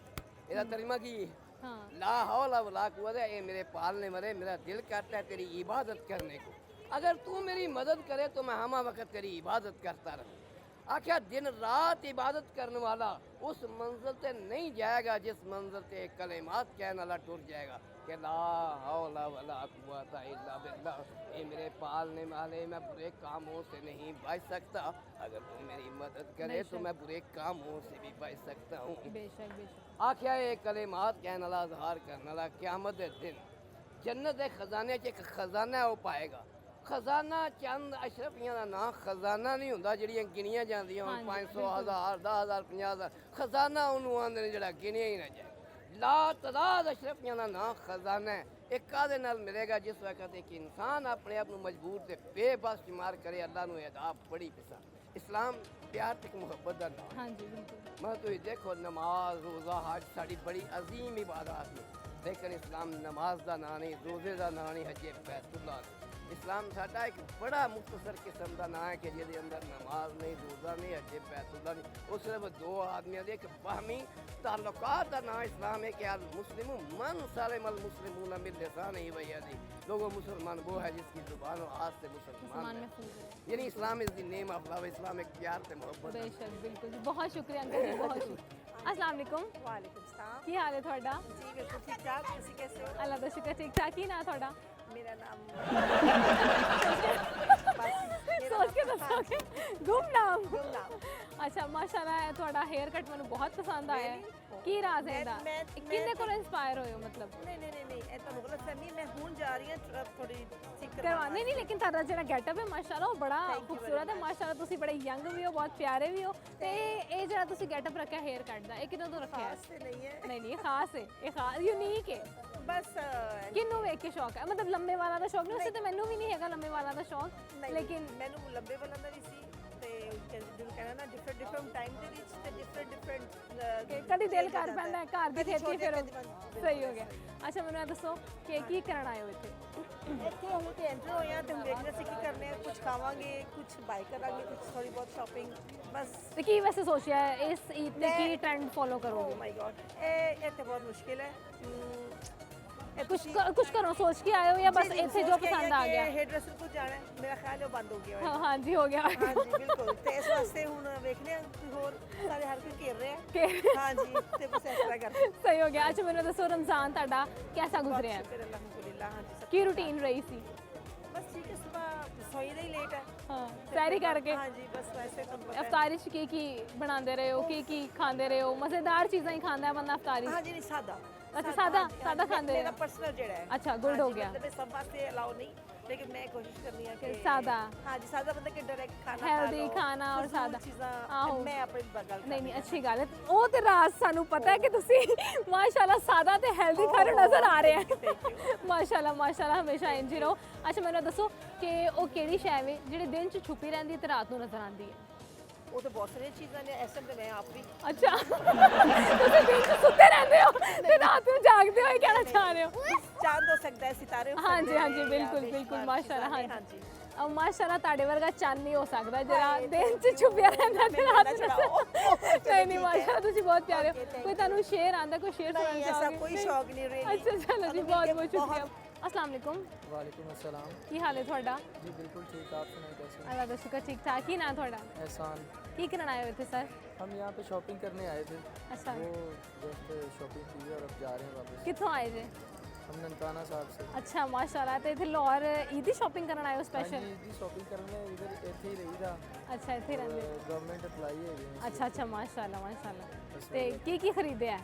ਇਹਦਾ ਤਰਜਮਾ ਕੀ ਹੈ? ਹਾਂ ला हौला वला कुव्वता, ये मेरे पालने वाले मेरा दिल करता है तेरी इबादत करने को। अगर तू मेरी मदद करे तो मैं हमा वक्त तेरी इबादत करता रहूँ। आख्या दिन रात इबादत करने वाला उस मंजिल से नहीं जाएगा जिस मंजिल से कलेमात कहने वाला टूट जाएगा कि ला हौला वला कुव्वता इल्ला बिल्लाह। ये मेरे पालने वाले, मैं बुरे कामों से नहीं बच सकता। अगर तू मेरी मदद करे तो मैं बुरे कामों से भी बच सकता हूँ। ਬੇਸ਼ੱਕ ਬੇਸ਼ੱਕ। आख्या ये कलेमात कहने वाला इजहार करने वाला क़यामत के दिन जन्नत के खजाने च एक खजाना वो पाएगा। खजाना चंद अशरफियां का नाम खजाना नहीं होंदा जिहड़ियां गिनियां जांदियां हाँ होण जी, 500 1000 10000 50000 खजाना उन्होंने आंदे ने जिहड़ा गिनिया ही ना जाए। ला तदाद अशरफियां का नाम खजाना है। एक कादे नाल मिलेगा जिस वक्त एक इंसान अपने आप नूं मजबूर ते बेबस शुमार करे। अल्लाह नूं अदा बड़ी पसंद। इस्लाम प्यार ते मुहब्बत दा नाम। ਹਾਂਜੀ ਬਿਲकुल। मैं तो देखो नमाज रोज़ा हज साड़ी बड़ी अजीम इबादत है, लेकिन इस्लाम नमाज का ना नहीं, रोज़े का ना नहीं, हजे बैतुल्लाह नहीं। इस्लाम साडा एक बड़ा मुख्तसर किस्म का ना है कि जिहदे अंदर नमाज नहीं, रोज़ा ਦਾ ਨਹੀਂ ਅਜੇ ਪੈਸੇ ਦਾ ਨਹੀਂ, ਉਹ ਸਿਰਫ ਦੋ ਆਦਮੀਆਂ ਦੇ ਇੱਕ ਬਾਹਮੀ ਤਾਲੁਕਾਤ ਦਾ ਨਾਮ इस्लाम है कि अल मुस्लिम मन सलम अल मुस्लिमून मिन लिसानिही व यदिही। लोगों मुसलमान वो है जिसकी जुबान और हाथ से मुसलमान मुसलमान है। में फूल गए। यानी Islam is the name of love, इस्लाम एक प्यार से मोहब्बत है। बेशक बिल्कुल जी, बहुत शुक्रिया अंकल जी, बहुत शुक्रिया। अस्सलाम वालेकुम, वालेकुम सलाम ਕੀ ਹਾਲ ਹੈ ਤੁਹਾਡਾ? जी बिल्कुल ठीक ठाक। ਤੁਸੀਂ कैसे हो? ਅੱਲਾ ਦਾ ਸ਼ੁਕਰ, ठीक ठाक। ਕੀ ਨਾਂ ਤੁਹਾਡਾ? मेरा नाम सोच के ਦੱਸੋਗੇ? ਗੁੰਮਨਾਮ। गुमनाम। ਅੱਛਾ ਮਾਸ਼ਾਅੱਲਾ, ਇਹ ਤੁਹਾਡਾ ਹੈਅਰ ਕੱਟ ਮੈਨੂੰ ਬਹੁਤ ਪਸੰਦ ਆਇਆ ਹੈ। ਕੀ ਰਾਜ਼ ਹੈ ਇਹਦਾ? ਮੈਂ- ਇਹ ਕਿੰਨੇ ਕੋਲ ਇਨਸਪਾਇਰ ਹੋਏ ਹੋ ਮਤਲਬ? नहीं ਇਹ ਤਾਂ ਗਲਤ ਫਹਿਮੀ। ਮੈਂ ਹੁਣ ਜਾ ਰਹੀ ਹਾਂ ਥੋੜੀ ਠੀਕ ਕਰਵਾਉਣੇ ਨਹੀਂ, ਲੇਕਿਨ ਤੁਹਾਡਾ ਜਿਹੜਾ ਗੈਟਅਪ ਹੈ ਮਾਸ਼ਾਅੱਲਾ ਉਹ ਬੜਾ Thank you very ਖੂਬਸੂਰਤ ਹੈ ਮਾਸ਼ਾਅੱਲਾ। ਤੁਸੀਂ ਬੜੇ ਯੰਗ ਵੀ ਹੋ, ਬਹੁਤ ਪਿਆਰੇ ਵੀ ਹੋ। ਤੇ ਇਹ ਜਿਹੜਾ ਤੁਸੀਂ ਗੈਟਅਪ ਰੱਖਿਆ ਹੈਅਰ ਕੱਟ ਦਾ, ਇਹ ਕਿਦੋਂ ਤੋਂ ਰੱਖਿਆ ਹੈ? ਖਾਸ ਤੇ ਨਹੀਂ ਹੈ ਨਹੀਂ ਨਹੀਂ, ਇਹ ਖਾਸ ਹੈ, ਇਹ ਖਾਸ ਯੂਨੀਕ ਹੈ। ਬਸ ਕਿੰਨੂੰ ਵੇਖ ਕੇ ਸ਼ੌਕ ਹੈ? ਮਤਲਬ ਲੰਮੇ ਵਾਲਾਂ ਦਾ ਸ਼ੌਕ ਨਹੀਂ? ਵੈਸੇ ਤਾਂ ਮੈਨੂੰ ਵੀ ਨਹੀਂ ਹੈਗਾ ਲੰਮੇ ਵਾਲਾਂ ਦਾ ਸ਼ੌਕ, ਲੇਕਿਨ ਮੈਨੂੰ ਲੰਬੇ ਵਾਲਾਂ ਦਾ ਵੀ ਸੀ ਤੇ ਜਿਹਨੂੰ ਕਹਿਣਾ ਨਾ ਡਿਫਰੈਂਟ ਟਾਈਮ ਦੇ ਵਿੱਚ ਤੇ ਡਿਫਰੈਂਟ ਕਦੀ ਦਿਲ ਕਰ ਪੈਂਦਾ ਹੈ ਘਰ ਦੀ ਖੇਤੀ, ਫਿਰ ਸਹੀ ਹੋ ਗਿਆ। ਅੱਛਾ ਮੈਨੂੰ ਇਹ ਦੱਸੋ ਕਿ ਕੀ ਕਰਨ ਆਏ ਹੋ ਇੱਥੇ? ਇੱਥੇ ਹੁਣ ਤੇ ਐਂਟਰ ਹੋਏ ਆ ਤੇ ਹੁਣ ਦੇਖਦੇ ਸੀ ਕੀ ਕਰਨੇ ਆ। ਕੁਝ ਖਾਵਾਂਗੇ, ਕੁਝ ਬਾਈ ਕਰਾਂਗੇ, ਕੁਝ ਥੋੜੀ ਬਹੁਤ ਸ਼ਾਪਿੰਗ ਬਸ। ਤੇ ਕੀ ਵੈਸੇ ਸੋਚਿਆ ਹੈ ਇਸ ਈਦ ਤੇ ਕੀ ਟ੍ਰੈਂਡ ਫੋਲੋ ਓ ਕਰੋਗੇ? ਮਾਈ ਗॉड ਇਹ ਤੇ ਬਹੁਤ ਮੁਸ਼ਕਿਲ ਹੈ। ਕੁਝ ਕਰੋ ਸੋਚ ਕੇ ਆਏ ਹੋ ਜਾਂ ਬਸ ਇੱਥੇ ਜੋ ਪਸੰਦ ਆ ਗਿਆ? हेयर ड्रेसर को जाना है, मेरा ख्याल है वो बंद हो गया ਹਾਂ होएगा। ਹਾਂਜੀ ਹੋ ਗਿਆ। हाँ जी बिल्कुल। ਤੇ ਇਸ ਵਾਸਤੇ ਹੁਣ ਵੇਖਦੇ ਹਾਂ ਕੋਈ ਹੋਰ ਸਾਰੇ ਹਰ ਕੋਈ ਘੇਰ ਰਿਹਾ ਕਿ ਹਾਂ ਜੀ ਤੇ ਬਸ ਇਸ ਤਰ੍ਹਾਂ ਕਰਦੇ ਸਹੀ ਹੋ ਗਿਆ। ਅੱਛਾ ਮੈਨੂੰ ਦੱਸੋ ਰਮਜ਼ਾਨ ਤੁਹਾਡਾ ਕਿਹਦਾ ਗੁਜ਼ਰਿਆ ਹੈ? ਸ਼ੁਕਰ ਅਲਹਮਦੁਲਿਲਾ। ਹਾਂ ਜੀ ਸਭ ਕੀ ਰੂਟੀਨ ਰਹੀ ਸੀ? ਬਸ ਠੀਕ ਹੈ। ਸਵੇਰ ਸੋਈ ਦਾ ਹੀ ਲੇਟ ਹੈ ਹਾਂ ਸੈਰੀ ਕਰਕੇ ਹਾਂ ਜੀ ਬਸ ਵੈਸੇ ਤੁਹਾਨੂੰ ਪਤਾ ਹੈ। ਇਫਤਾਰੀ 'ਚ ਕੀ ਬਣਾਉਂਦੇ ਰਹੇ ਹੋ? ਕੀ ਖਾਂਦੇ ਰਹੇ ਹੋ? ਮਜ਼ੇਦਾਰ ਚੀਜ਼ਾਂ ਹੀ ਖਾਂਦਾ ਹੈ ਬੰਦਾ ਇਫਤਾਰੀ 'ਚ? ਹਾਂ ਜੀ ਨਹੀਂ ਸਾਦਾ ਅੱਛਾ, ਸਾਦਾ ਹਾਂਜੀ, ਸਾਦਾ ਖਾਂਦੇ ਮੇਰਾ ਹੋ? ਪਰਸਨਲ ਜਿਹੜਾ ਹੈ। ਅੱਛਾ, good ਹਾਂਜੀ, ਹੋ ਗਿਆ। ਮਤਲਬ ਇਹ ਸਭ ਵਾਸਤੇ ਅਲਾਉ ਨਹੀਂ, ਲੇਕਿਨ ਮੈਂ ਕੋਸ਼ਿਸ਼ ਕਰਨੀ ਹੈ ਕਿ ਸਾਦਾ। ਹਾਂ ਜੀ ਸਾਦਾ ਬੰਦਾ ਕਿ ਡਾਇਰੈਕਟ ਖਾਣਾ Healthy ਖਾਣਾ ਔਰ ਫਜ਼ੂਲ ਸਾਦਾ। ਚੀਜ਼ਾਂ ਆਹੋ। ਮੈਂ ਆਪਣੀ ਗੱਲ ਨਹੀਂ ਨਹੀਂ ਅੱਛੀ ਗੱਲ ਹੈ। ਉਹ ਤੇ ਰਾਜ਼ ਸਾਨੂੰ ਪਤਾ ਹੈ ਕਿ ਤੁਸੀਂ ਮਾਸ਼ਾਅੱਲਾ ਸਾਦਾ ਤੇ ਹੈਲਦੀ ਖਾ ਰਹੇ ਨਜ਼ਰ ਆ ਰਹੇ ਹੈ। ਮਾਸ਼ਾਅੱਲਾ ਮਾਸ਼ਾਅੱਲਾ, ਹਮੇਸ਼ਾ ਇੰਜ ਹੀ ਰਹੋ। ਅੱਛਾ ਮੈਨੂੰ ਦੱਸੋ ਕਿ ਉਹ ਕਿਹੜੀ ਸ਼ੈ ਵੇ ਜਿਹੜੀ ਦਿਨ 'ਚ ਛੁਪੀ ਰਹਿੰਦੀ ਹੈ ਤੇ ਰਾਤ ਨੂੰ ਨਜ਼ਰ ਆਉਂਦੀ ਹੈ? ਉਹ ਤਾਂ ਬਹੁਤ ਸਾਰੀਆਂ ਚੀਜ਼ਾਂ ਨੇ। ਐਸੇ ਤੇ ਮੈਂ ਆਪ ਵੀ ਅੱਛਾ ਤੁਸੀਂ ਦਿਨ 'ਚ ਸੁੱਤੇ ਰਹਿੰਦੇ ਹੋ ਤੇ ਰਾਤ ਨੂੰ ਜਾਗਦੇ ਹੋ, ਇਹ ਕਹਿਣਾ ਚਾਹ ਰਹੇ ਹੋ? ਚਾਂਦ ਹੋ ਸਕਦਾ ਹੈ, ਸਿਤਾਰੇ ਹੋ ਹਾਂਜੀ ਸਕਦੇ ਹਾਂਜੀ ਨੇ, ਬਿਲਕੁਲ ਜਾਂ ਬਿਲकुल ਬੇਸ਼ੁਮਾਰ ਮਾਸ਼ਾਅੱਲਾ। ਚੀਜ਼ਾਂ ਨੇ। ਹਾਂਜੀ ਮਾਸ਼ਾਅੱਲਾ ਤੁਹਾਡੇ ਵਰਗਾ ਚੰਨ ਨਹੀਂ ਹੋ ਸਕਦਾ ਜਿਹੜਾ ਦਿਨ 'ਚ ਛੁਪਿਆ ਰਹਿੰਦਾ ਤੇ ਰਾਤ ਨੂੰ ਨਹੀਂ ਨਹੀਂ ਮਾਸ਼ਾਅੱਲਾ ਤੁਸੀਂ ਬਹੁਤ ਪਿਆਰੇ ਹੋ। ਕੋਈ ਤੁਹਾਨੂੰ ਸ਼ੇਰ ਆਂਦਾ, ਕੋਈ ਸ਼ੇਰ ਸੁਣਾਉਣਾ ਨਹੀਂ ਐਸਾ ਚਾਹੋਗੇ? ਕੋਈ ਸ਼ੌਕ ਨਹੀਂ ਰਹੀ। ਅੱਛਾ ਚਲੋ ਜੀ, ਬਹੁਤ ਬਹੁਤ ਸ਼ੁਕਰੀਆ। अस्सलाम वालेकुम, वालेकुम अस्सलाम। ਕੀ ਹਾਲ ਹੈ ਤੁਹਾਡਾ? जी बिल्कुल ठीक, आप सुनाए कैसे हैं? ਅੱਲਾ ਦਾ ਸ਼ੁਕਰ, ਠੀਕ ਠਾਕ। ਕੀ ਨਾਂ ਤੁਹਾਡਾ? एहसान। ਕੀ ਕਰਨ ਆਏ ਹੋ ਇੱਥੇ ਸਰ? हम यहाँ पे शॉपिंग करने आए थे, ਅੱਛਾ वो जस्ट शॉपिंग की और अब जा रहे हैं वापस। ਕਿੱਥੋਂ ਆਏ ਜੇ? हम ननकाना साहब से। ਅੱਛਾ ਮਾਸ਼ਾਅੱਲਾ। ਤੇ ਇੱਥੇ ਲਾਹੌਰ ਈਦ ਦੀ ਸ਼ਾਪਿੰਗ ਕਰਨ ਆਏ ਹੋ हाँ ਸਪੈਸ਼ਲ? जी जी शॉपिंग करने इधर इतने ही रही था। ਅੱਛਾ ਇੱਥੇ ਰਹਿੰਦੇ। गवर्नमेंट अप्लाई है ये। ਅੱਛਾ ਅੱਛਾ ਮਾਸ਼ਾਅੱਲਾ ਮਾਸ਼ਾਅੱਲਾ। बस ਤੇ ਕੀ ਖਰੀਦਿਆ?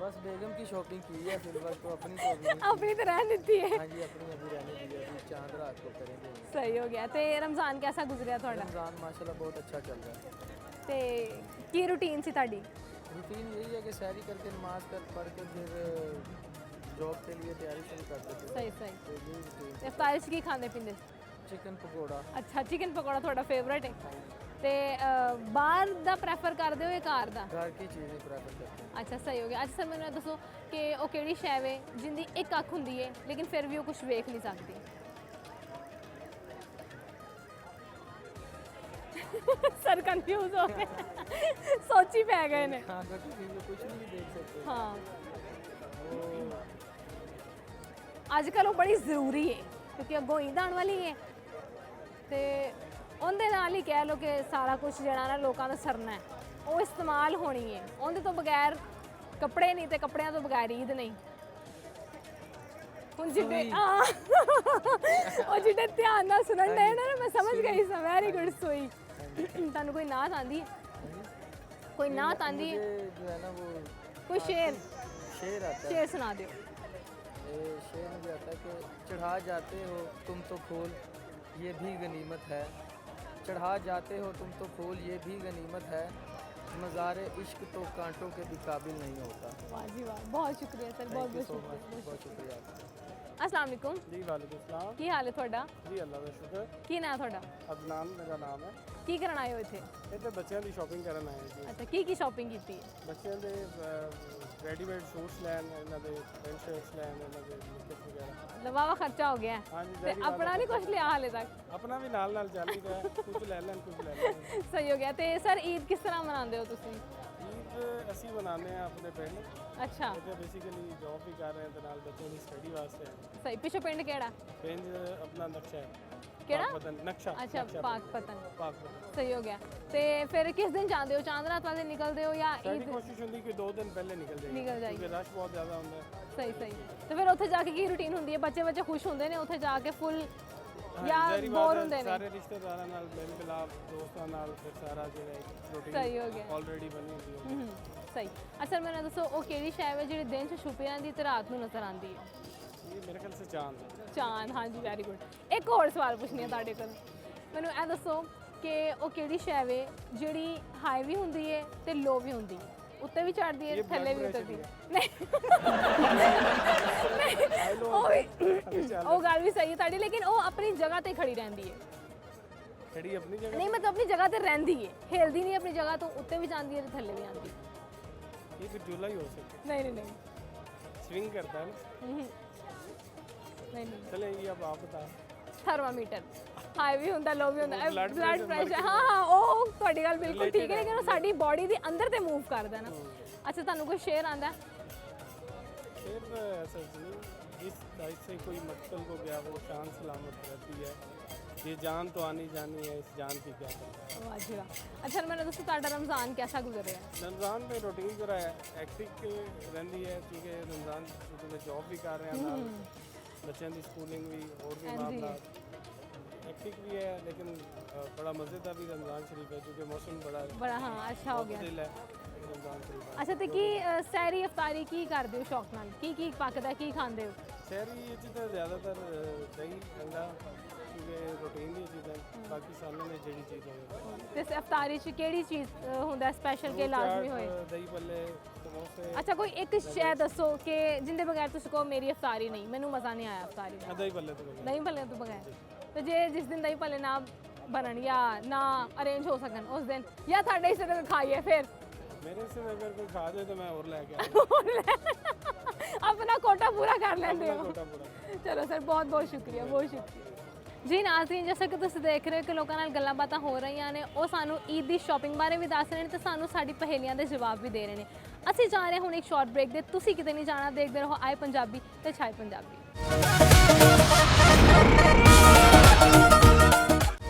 बस बेगम की शॉपिंग की है फिलहाल, तो अपनी तो अभी नहीं ਆਪਣੀ ਤਾਂ ਰਹਿਣ ਦਿੱਤੀ ਹੈ। की। हाँ जी अपनी अभी रहने दी, अभी चांद रात को करेंगे। ਸਹੀ ਹੋ ਗਿਆ। ਤੇ ਰਮਜ਼ਾਨ ਕੈਸਾ ਗੁਜ਼ਰਿਆ ਤੁਹਾਡਾ? रमज़ान माशाल्लाह बहुत अच्छा चल रहा है। ਤੇ ਕੀ ਰੂਟੀਨ ਸੀ ਤੁਹਾਡੀ? रूटीन यही है कि सैरी करके नमाज कर पढ़ के फिर जॉब के लिए तैयारी शुरू कर देते हैं। ਸਹੀ ਸਹੀ। तो यही रूटीन। ਤੇ ਇਫਤਾਰੀ 'ਚ ਕੀ ਖਾਂਦੇ ਪੀਂਦੇ? चिकन पकौड़ा। ਅੱਛਾ ਚਿਕਨ ਪਕੌੜਾ ਤੁਹਾਡਾ ਫੇਵਰੇਟ ਹੈ? ਤੇ ਬਾਹਰ ਦਾ ਪ੍ਰੈਫਰ ਕਰਦੇ ਹੋ ਜਾਂ ਘਰ ਦਾ? घर की चीज़ें प्रेफर करते हैं। ਅੱਛਾ ਸਹੀ ਹੋ ਗਿਆ। ਅੱਜ ਸਰ ਮੈਨੂੰ ਇਹ ਦੱਸੋ ਕਿ ਉਹ ਕਿਹੜੀ ਸ਼ੈ ਵੇ ਜਿੰਦੀ ਇੱਕ ਅੱਖ ਹੁੰਦੀ ਹੈ ਲੇਕਿਨ ਫਿਰ ਵੀ ਉਹ ਕੁਝ ਵੇਖ ਨਹੀਂ ਸਕਦੀ? ਸਰ ਕਨਫਿਊਜ਼ ਹੋ ਗਏ, ਸੋਚੀ ਪੈ ਗਏ ਨੇ। हाँ घर की चीज़ें कुछ नहीं देख सकते। ਹਾਂ वो ਅੱਜ ਕੱਲ੍ਹ ਉਹ ਬੜੀ ਜ਼ਰੂਰੀ ਹੈ ਕਿਉਂਕਿ ਅੱਗੋਂ ਈਦ ਆਉਣ ਵਾਲੀ ਹੈ ਤੇ ਉਹਦੇ ਨਾਲ ਹੀ ਕਹਿ ਲਓ ਕਿ ਸਾਰਾ ਕੁਝ ਜਿਹੜਾ ਨਾ ਲੋਕਾਂ ਦਾ ਸਰਨਾ ਹੈ ਉਹ ਇਸਤੇਮਾਲ ਹੋਣੀ ਹੈ। ਉਹਦੇ ਤੋਂ ਬਗੈਰ ਕੱਪੜੇ ਨਹੀਂ ਤੇ ਕੱਪੜਿਆਂ ਤੋਂ ਬਗੈਰ ਈਦ ਨਹੀਂ। ਹੁਣ ਜਿੱਡੇ ਉਹ ਜਿੱਡੇ ਧਿਆਨ ਨਾਲ ਸੁਣਨ ਡਏ ਨਾ ਮੈਂ ਸਮਝ ਗਈ ਸਾਂ। ਵੈਰੀ ਗੁੱਡ ਸੋਈ। ਤੁਹਾਨੂੰ ਕੋਈ ਨਾਤ ਆਂਦੀ ਹੈ? ਕੋਈ ਨਾਤ ਆਂਦੀ ਹੈ? मुझे जो है ना वो ਕੋਈ ਸ਼ੇਰ शेर आता है। ਸ਼ੇਰ ਸੁਣਾ ਦਿਓ। ये शेर मुझे आता है कि चढ़ा जाते हो तुम तो फूल ये भी गनीमत है, चढ़ा जाते हो तुम तो फूल ये भी गनीमत है, मज़ार इश्क तो कांटों के भी काबिल नहीं होता। वाह जी वाह, बहुत शुक्रिया सर, बहुत थैंक यू बहुत सो मच, शुक्रिया। बहुत शुक्रिया आपका। अस्सलाम वालेकुम, जी वालेकुम सलाम। ਕੀ ਹਾਲ ਹੈ ਤੁਹਾਡਾ? जी अल्लाह का शुक्र। ਕੀ ਨਾਂ ਹੈ ਤੁਹਾਡਾ? अदनान मेरा नाम है। ਕੀ ਕਰਨ ਆਏ ਹੋ ਇੱਥੇ? ਇਹ ਤਾਂ ਬੱਚਿਆਂ ਦੀ ਸ਼ਾਪਿੰਗ ਕਰਨ ਆਏ ਜੀ। ਅੱਛਾ, ਕੀ ਸ਼ਾਪਿੰਗ ਕੀਤੀ ਹੈ? ਬੱਚਿਆਂ ਦੇ ਰੈਡੀਮੇਡ ਸੂਟਸ ਲੈਣ, ਇਹਨਾਂ ਦੇ ਪੈਂਟ ਸ਼ਰਟਸ ਲੈਣ, ਇਹਨਾਂ ਦੇ ਨਿੱਕਰ ਵਗੈਰਾ। ਲਵਾਵਾ ਖਰਚਾ ਹੋ ਗਿਆ ਹੈ। ਹਾਂਜੀ, ਤੇ ਆਪਣਾ ਨਹੀਂ ਕੁਝ ਲਿਆ ਹਾਲੇ ਤੱਕ? ਆਪਣਾ ਵੀ ਨਾਲ ਨਾਲ ਚੱਲ ਹੀ ਰਿਹਾ, ਕੁਝ ਲੈ ਲੈਣ ਕੁਝ ਲੈ ਲੈਣ। ਸਹੀ ਹੋ ਗਿਆ। ਤੇ ਸਰ ਈਦ ਕਿਸ ਤਰ੍ਹਾਂ ਮਨਾਉਂਦੇ ਹੋ ਤੁਸੀਂ? ਈਦ ਅਸੀਂ ਮਨਾਉਂਦੇ ਹਾਂ ਆਪਣੇ ਪਿੰਡ। ਅੱਛਾ, ਇੱਥੇ ਬੇਸਿਕਲੀ ਜੌਬ ਵੀ ਕਰ ਰਹੇ ਹਾਂ ਤੇ ਨਾਲ ਬੱਚਿਆਂ ਦੀ ਸਟੱਡੀ ਵਾਸਤੇ ਸਹੀ। ਪਿੱਛੋਂ ਪਿੰਡ ਕਿਹੜਾ? ਪਿੰਡ ਆਪਣਾ ਨਕਸ਼ਾ ਹੈ। ਕਿਹੜਾ? ਪਾਕਪਤਨ ਨਕਸ਼ਾ। ਅੱਛਾ, ਪਾਕਪਤਨ। ਪਾਕਪਤਨ। ਸਹੀ ਹੋ ਗਿਆ। ਤੇ ਫਿਰ ਕਿਸ ਦਿਨ ਜਾਂਦੇ ਹੋ? ਚਾਂਦ ਰਾਤ ਵਾਲੇ ਨਿਕਲਦੇ ਹੋ ਜਾਂ ਸਾਡੀ ਈਦ? ਕੋਸ਼ਿਸ਼ ਹੁੰਦੀ ਕਿ 2 ਦਿਨ ਪਹਿਲੇ ਨਿਕਲ ਜਾਈਏ ਕਿਉਂਕਿ ਰਸ਼ ਬਹੁਤ ਜ਼ਿਆਦਾ ਹੁੰਦਾ ਹੈ। ਸਹੀ ਸਹੀ। ਤੇ ਫਿਰ ਉੱਥੇ ਜਾ ਕੇ ਕੀ ਰੂਟੀਨ ਹੁੰਦੀ ਹੈ? ਬੱਚੇ ਖੁਸ਼ ਹੁੰਦੇ ਨੇ ਉੱਥੇ ਜਾ ਕੇ ਫੁੱਲ ਜਾਂ ਜ਼ਾਹਿਰ ਬੋਰ ਬਾਤ ਹੈ, ਹੁੰਦੇ ਨੇ? ਸਾਰੇ ਰਿਸ਼ਤੇਦਾਰਾਂ ਨਾਲ ਮਿਲ ਮਿਲਾਪ, ਦੋਸਤਾਂ ਨਾਲ ਫਿਰ ਸਾਰਾ ਜਿਹੜਾ ਰੂਟੀਨ ਸਹੀ ਹੋ ਗਿਆ। ਆਲਰੇਡੀ ਬਣੀ ਹੁੰਦੀ ਹੈ। ਸਹੀ। ਅੱਛਾ, ਮੈਨੂੰ ਦੱਸੋ ਉਹ ਕਿਹੜੀ ਸ਼ੈ ਹੈ ਜਿਹੜੀ ਦਿਨ 'ਚ ਛੁਪੀ ਜਾਂਦੀ ਤੇ ਰਾਤ ਨੂੰ ਨਜ਼ਰ ਆਉਂਦੀ ਹੈ? ਇਹ ਮੇਰੇ ਖਿਆਲ ਸੇ ਚਾਂਦ ਹੈ। ਚਾਂਦ। ਹਾਂਜੀ, ਵੈਰੀ ਗੁੱਡ। ਇੱਕ ਹੋਰ ਸਵਾਲ ਪੁੱਛਣੀ ਹੈ ਤੁਹਾਡੇ ਕੋਲ। ਮੈਨੂੰ ਇਹ ਦੱਸੋ ਕਿ ਉਹ ਕਿਹੜੀ ਸ਼ੈ ਵੇ ਜਿਹੜੀ ਹਾਈ ਵੀ ਹੁੰਦੀ ਹੈ ਤੇ ਲੋ ਵੀ ਹੁੰਦੀ ਹੈ? ਉੱਤੇ ਵੀ ਚੜਦੀ ਹੈ, ਇਹ ਥੱਲੇ ਵੀ blood ਉਤਰਦੀ ਹੈ? pressure ਨਹੀਂ, ਉਹ ਗੱਲ ਵੀ ਸਹੀ ਹੈ ਤੁਹਾਡੀ, ਲੇਕਿਨ ਉਹ ਆਪਣੀ ਜਗ੍ਹਾ ਤੇ ਖੜੀ ਰਹਿੰਦੀ ਹੈ। ਖੜੀ ਆਪਣੀ ਜਗ੍ਹਾ ਨਹੀਂ, ਮਤਲਬ ਆਪਣੀ ਜਗ੍ਹਾ ਤੇ ਰਹਿੰਦੀ ਹੈ, ਹਿਲਦੀ ਨਹੀਂ ਆਪਣੀ ਜਗ੍ਹਾ ਤੋਂ। ਉੱਤੇ ਵੀ ਜਾਂਦੀ ਹੈ ਤੇ ਥੱਲੇ ਵੀ ਆਉਂਦੀ ਹੈ। ਇਹ ਫਿਰ ਜੂਲਾ ਹੀ ਹੋ ਸਕता ਨਹੀਂ ਨਹੀਂ ਨਹੀਂ है, स्विंग करता है ना। ਨਹੀਂ ਨਹੀਂ। चले ये अब आप बता। ਥਰਮਾਮੀਟਰ ਹਾਈ ਵੀ ਹੁੰਦਾ, ਲੋ ਵੀ ਹੁੰਦਾ। blood ਬਲੱਡ pressure ਪ੍ਰੈਸ਼ਰ, ਹਾਂ ਹਾਂ, ਉਹ ਤੁਹਾਡੀ ਗੱਲ ਬਿਲਕੁਲ ਠੀਕ ਹੈ, ਲੇਕਿਨ ਉਹ ਸਾਡੀ ਬਾਡੀ ਦੇ ਅੰਦਰ ਤੇ ਮੂਵ ਕਰਦਾ ਨਾ। ਅੱਛਾ, ਤੁਹਾਨੂੰ ਕੋਈ ਸ਼ੇਰ ਆਂਦਾ? फिर ऐसा नहीं, जिस साइड से कोई मकसद को गया वो शान सलामत रहती है। ये जान तो आनी जानी है, इस जान की क्या पता। ਵਾਹ ਜੀ ਵਾਹ। ਅੱਛਾ, ਮੈਨੂੰ ਦੱਸੋ ਤੁਹਾਡਾ ਰਮਜ਼ਾਨ कैसा गुजर रहा है? रमज़ान में रूटीन जो है एक्टिव रहती है क्योंकि रमज़ान में जॉब भी कर रहे हैं, बच्चों की स्कूलिंग भी और भी मामला एक्टिव भी है, लेकिन बड़ा मज़ेदार भी रमज़ान शरीफ है क्योंकि मौसम बड़ा हाँ अच्छा हो गया। दिल है रमज़ान शरीफ। ਅੱਛਾ, ਤੇ ਕੀ ਸੈਰੀ ਅਫਤਾਰੀ ਕੀ ਕਰਦੇ ਹੋ ਸ਼ੌਕ ਨਾਲ? ਕੀ ਪੱਕਦਾ, ਕੀ ਖਾਂਦੇ ਹੋ? शहरी ये चीज़ें ज़्यादातर दही अंडा क्योंकि रूटीन दी चीज़ें, बाकी सालों में जड़ी चीज़ होवे। ਤੇ ਅਫਤਾਰੀ 'ਚ ਕਿਹੜੀ ਚੀਜ਼ ਹੁੰਦਾ ਸਪੈਸ਼ਲ ਕਿ ਲਾਜ਼ਮੀ ਹੋਏ? दही भल्ले समोसे। ਅੱਛਾ, ਕੋਈ ਇੱਕ ਸ਼ੈ ਦੱਸੋ ਕਿ ਜਿੰਦੇ ਬਗੈਰ ਤੁਸੀਂ ਕਹੋ ਮੇਰੀ ਅਫਤਾਰੀ ਨਹੀਂ, ਮੈਨੂੰ ਮਜ਼ਾ ਨਹੀਂ ਆਇਆ ਅਫਤਾਰੀ ਦਾ। दही भल्ले तो बोलो। ਦਹੀਂ ਭੱਲੇ ਤੋਂ ਬਗੈਰ। ਤੇ ਜੇ ਜਿਸ ਦਿਨ ਦਹੀਂ ਭੱਲੇ ਨਾ ਬਣਨ ਜਾਂ ਨਾ ਅਰੇਂਜ ਹੋ ਸਕਣ ਉਸ ਦਿਨ, ਜਾਂ ਤੁਹਾਡੇ ਹਿੱਸੇ ਤੇ ਖਾਈਏ ਫਿਰ? मेरे से अगर कोई खा दे तो मैं और लेके आऊँ। ਆਪਣਾ ਕੋਟਾ ਪੂਰਾ ਕਰ ਲੈਂਦੇ अपना ਹੋ। कोटा पूरा। ਚਲੋ ਸਰ, ਬਹੁਤ ਬਹੁਤ ਸ਼ੁਕਰੀਆ, ਬਹੁਤ ਸ਼ੁਕਰੀਆ ਜੀ। ਨਾਜ਼ਰੀਨ, ਜਿਵੇਂ ਕਿ ਤੁਸੀਂ ਦੇਖ ਰਹੇ ਹੋ ਕਿ ਲੋਕਾਂ ਨਾਲ ਗੱਲਾਂ ਬਾਤਾਂ ਹੋ ਰਹੀਆਂ ਨੇ, ਉਹ ਸਾਨੂੰ ਈਦ ਦੀ ਸ਼ਾਪਿੰਗ ਬਾਰੇ ਵੀ ਦੱਸ ਰਹੇ ਨੇ ਤੇ ਸਾਨੂੰ ਸਾਡੀ ਪਹੇਲੀਆਂ ਦੇ ਜਵਾਬ ਵੀ ਦੇ ਰਹੇ ਨੇ। ਅਸੀਂ ਜਾ ਰਹੇ ਹਾਂ ਹੁਣ ਇੱਕ ਸ਼ਾਰਟ ਬ੍ਰੇਕ ਦੇ। ਤੁਸੀਂ ਕਿਤੇ ਨਹੀਂ ਜਾਣਾ, ਦੇਖਦੇ ਰਹੋ ਆਏ ਪੰਜਾਬੀ ਤੇ ਛਾਏ ਪੰਜਾਬੀ।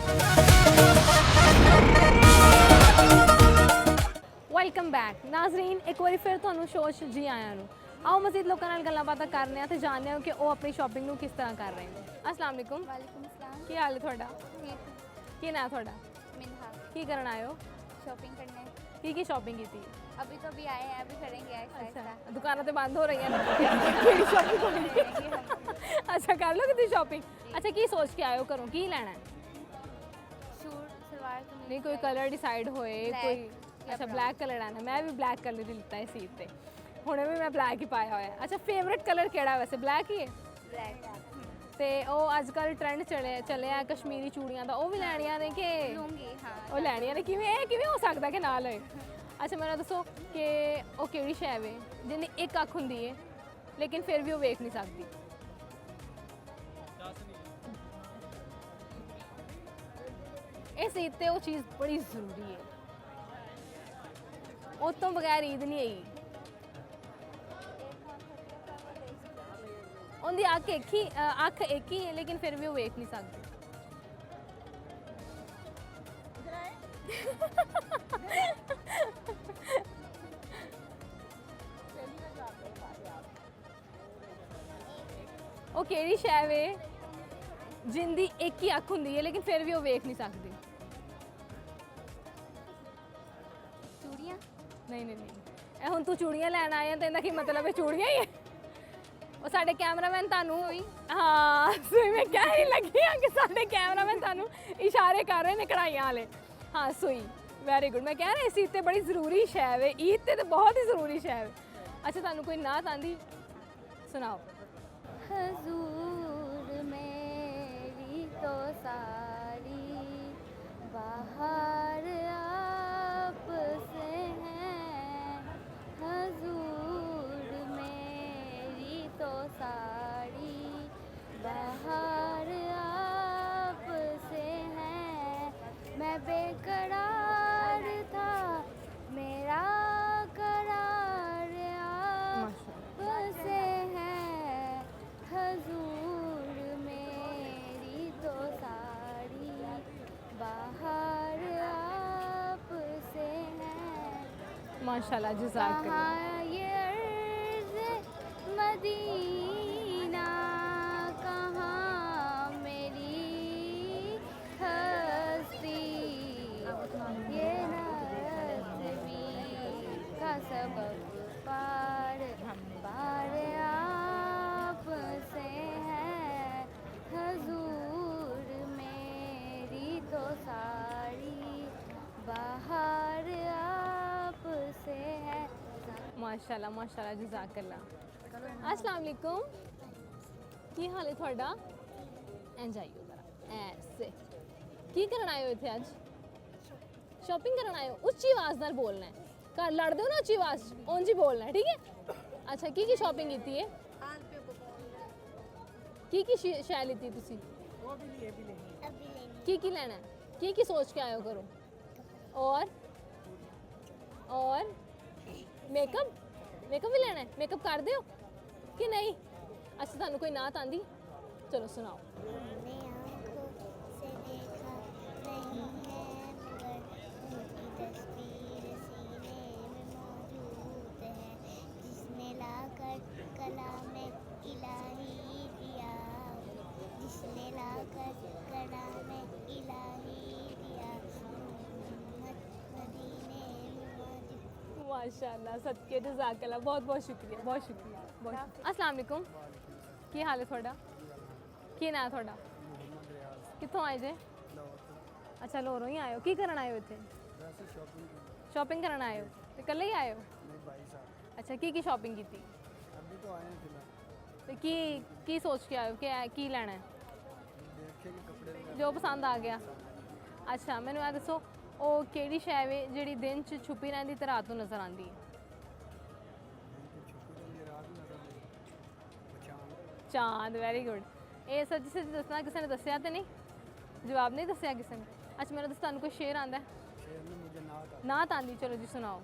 ਵੈਲਕਮ ਬੈਕ ਨਾਜ਼ਰੀਨ, ਇੱਕ ਵਾਰੀ ਫਿਰ ਤੁਹਾਨੂੰ ਸ਼ੋਅ 'ਚ ਜੀ ਆਇਆਂ ਨੂੰ। ਆਓ ਮਜ਼ੀਦ ਲੋਕਾਂ ਨਾਲ ਗੱਲਾਂ ਬਾਤਾਂ ਕਰਨੇ ਆ ਤੇ ਜਾਣਦੇ ਹਾਂ ਕਿ ਉਹ ਆਪਣੀ ਸ਼ਾਪਿੰਗ ਨੂੰ ਕਿਸ ਤਰ੍ਹਾਂ ਕਰ ਰਹੇ ਨੇ। अस्सलाम वालेकुम। वालेकुम अस्सलाम। ਕੀ ਹਾਲ ਹੈ ਤੁਹਾਡਾ? ठीक, ਕੀ ਨਾਂ ਤੁਹਾਡਾ? मिनहा। ਕੀ ਕਰਨ ਆਏ ਹੋ? शॉपिंग करने ਕੀ ਸ਼ਾਪਿੰਗ ਕੀਤੀ? अभी तो अभी आए हैं, अभी करेंगे ऐसा ਦੁਕਾਨਾਂ ਤੇ ਬੰਦ ਹੋ ਰਹੀਆਂ ਨੇ, ਕਿਹੜੀ ਸ਼ਾਪਿੰਗ ਕਰਨੀ? ਅੱਛਾ, ਕਰ ਲਓ ਕਿਤੇ ਸ਼ਾਪਿੰਗ। ਅੱਛਾ, ਕੀ ਸੋਚ ਕੇ ਆਏ ਹੋ ਘਰੋਂ? ਕੀ ਲੈਣਾ ਹੈ? सूट सलवार कमीज ਨਹੀਂ ਕੋਈ ਕਲਰ ਡਿਸਾਈਡ ਹੋਏ Black ਕੋਈ? ਜਾਂ ਅੱਛਾ, brown। ਬਲੈਕ ਕਲਰ ਆਣਾ। ਮੈਂ ਵੀ ਬਲੈਕ ਕਲਰ ਹੀ ਲਿੱਤਾ ਹੈ ਸੀਟ ਤੇ, ਹੁਣੇ ਵੀ ਮੈਂ ਬਲੈਕ ਹੀ ਪਾਇਆ ਹੋਇਆ। ਅੱਛਾ, ਫੇਵਰਿਟ ਕਲਰ ਕਿਹੜਾ ਵੈਸੇ? ਬਲੈਕ ਹੀ ਹੈ। ब्लैक ਤੇ ਉਹ ਅੱਜ ਕੱਲ ਟ੍ਰੈਂਡ ਚੱਲਿਆ ਕਸ਼ਮੀਰੀ ਚੂੜੀਆਂ ਦਾ, ਉਹ ਵੀ ਲੈਣੀਆਂ ਨੇ ਕਿ? लूँगी हाँ। ਉਹ ਲੈਣੀਆਂ ਨੇ। ਕਿਵੇਂ ਹੋ ਸਕਦਾ ਕਿ ਨਾ ਲਏ? ਅੱਛਾ, ਮੈਨੂੰ ਦੱਸੋ ਕਿ ਉਹ ਕਿਹੜੀ ਸ਼ੈ ਵੇ ਜਿਹਦੀ ਇੱਕ ਅੱਖ ਹੁੰਦੀ ਹੈ ਲੇਕਿਨ ਫਿਰ ਵੀ ਉਹ ਵੇਖ ਨਹੀਂ ਸਕਦੀ? ਇਸ ਈਦ ਤੇ ਉਹ ਚੀਜ਼ ਬੜੀ ਜ਼ਰੂਰੀ ਹੈ, ਉਹ ਤੋਂ ਬਗੈਰ ਈਦ ਨਹੀਂ ਆਈ। ਉਹਦੀ ਅੱਖ ਇੱਕ ਹੀ ਹੈ ਲੇਕਿਨ ਫਿਰ ਵੀ ਉਹ ਵੇਖ ਨਹੀਂ ਸਕਦੀ। ਉਹ ਕਿਹੜੀ ਸ਼ੈ ਵੇ ਜਿੰਦੀ ਇੱਕ ਹੀ ਅੱਖ ਹੁੰਦੀ ਹੈ ਲੇਕਿਨ ਫਿਰ ਵੀ ਉਹ ਵੇਖ ਨਹੀਂ ਸਕਦੀ? चूड़ियाँ। ਨਹੀਂ ਨਹੀਂ ਨਹੀਂ, ਇਹ ਹੁਣ ਤੂੰ ਚੂੜੀਆਂ ਲੈਣ ਆਇਆ ਤਾਂ ਇਹਦਾ ਕੀ ਮਤਲਬ ਹੈ ਚੂੜੀਆਂ ਹੀ ਹੈ? ਉਹ ਸਾਡੇ ਕੈਮਰਾਮੈਨ ਤੁਹਾਨੂੰ ਹਾਂ ਸੂਈ, ਮੈਂ ਕਹਿ ਹੀ ਲੱਗੀ ਹਾਂ ਕਿ ਸਾਡੇ ਕੈਮਰਾਮੈਨ ਤੁਹਾਨੂੰ ਇਸ਼ਾਰੇ ਕਰ ਰਹੇ ਨੇ ਕਢਾਈਆਂ ਵਾਲੇ। ਹਾਂ, ਸੂਈ, ਵੈਰੀ ਗੁੱਡ। ਮੈਂ ਕਹਿ ਰਹੀ ਸੀ ਤੇ ਬੜੀ ਜ਼ਰੂਰੀ ਸ਼ੈ ਵੇ, ਈਦ ਤੇ ਬਹੁਤ ਹੀ ਜ਼ਰੂਰੀ ਸ਼ੈ ਵੇ। ਅੱਛਾ, ਤੁਹਾਨੂੰ ਕੋਈ ਨਾਤ ਆਂਦੀ? ਸੁਣਾਓ। हजूर मेरी तो सारी बाहर आपसे हैं हजूर मेरी तो साड़ी, बाहर आपसे हैं। मैं बेकरार था मेरा करार आपसे है हजूर मेरी तो साड़ी, बाहर आपसे हैं। माशाल्लाह जज़ाकल्लाह। कहाँ ये अर्ज़ मदीना, कहाँ मेरी हस्ती, ये नस्बी का सबब पार आपसे है हजूर मेरी तो साड़ी, बाहर आपसे है। माशाल्लाह माशाल्लाह जज़ाकल्लाह। अस्सलाम वालेकुम, की हाल है ਤੁਹਾਡਾ? ਇੰਜ ਆਇਓ ਜ਼ਰਾ ਐਸੇ। ਕੀ ਕਰਨ ਆਏ ਹੋ ਇੱਥੇ ਅੱਜ? ਸ਼ਾਪਿੰਗ ਕਰਨ ਆਏ ਹੋ? ਉੱਚੀ ਆਵਾਜ਼ ਨਾਲ ਬੋਲਣਾ ਹੈ। ਘਰ ਲੜਦੇ ਹੋ ਨਾ ਉੱਚੀ ਆਵਾਜ਼ 'ਚ, ਉਂਝ ਹੀ ਬੋਲਣਾ ਹੈ, ਠੀਕ ਹੈ? ਅੱਛਾ ਕੀ ਸ਼ਾਪਿੰਗ ਕੀਤੀ ਹੈ? ਕੀ ਸ਼ੈ ਲਿੱਤੀ ਤੁਸੀਂ? ਕੀ ਲੈਣਾ ਹੈ? ਕੀ ਸੋਚ ਕੇ ਆਏ ਹੋ ਕਰੋ? और मेकअप भी लेना है? मेकअप कर दो कि नहीं? अच्छा थानू कोई नात आंदी? चलो सुनाओ। हमने आँखों से देखा नहीं है मगर उनकी तस्वीर सीने में मौजूद है, जिसने लाकर कलाम इलाही दिया, जिसने लाकर कलाम इलाही दिया, मदीने में मौजूद। माशाल्लाह सदके जज़ाकल्लाह, बहुत बहुत शुक्रिया, बहुत शुक्रिया, बहुत। अस्सलाम वालेकुम, की हाल है थोड़ा? की ना थोड़ा? कितों आए जे? अच्छा लाहौरों ही आए हो। की करन आए हो इत्थे? शॉपिंग करन आए हो? ते कल्ले ही आए हो? अच्छा की शॉपिंग की थी? अभी तो आए हैं ते की सोच के आए हो कि लेना है? जो पसंद आ गया। अच्छा मैनू आ दसो ਉਹ ਕਿਹੜੀ ਸ਼ੈ ਵੇ ਜਿਹੜੀ ਦਿਨ 'ਚ ਛੁਪੀ ਰਹਿੰਦੀ ਤੇ ਰਾਤ ਨੂੰ ਨਜ਼ਰ ਆਉਂਦੀ ਹੈ? ਚਾਂਦ, ਵੈਰੀ ਗੁੱਡ। ਇਹ ਸੱਚੀ ਸੱਚੀ ਦੱਸਣਾ, ਕਿਸੇ ਨੇ ਦੱਸਿਆ ਤੇ ਨਹੀਂ? ਜਵਾਬ ਨਹੀਂ ਦੱਸਿਆ ਕਿਸੇ ਨੇ? ਅੱਛਾ ਮੇਰਾ ਦੱਸ ਤੁਹਾਨੂੰ ਕੋਈ ਸ਼ੇਰ ਆਉਂਦਾ ਹੈ? ਨਾਤ ਆਉਂਦੀ? ਚਲੋ ਜੀ ਸੁਣਾਓ।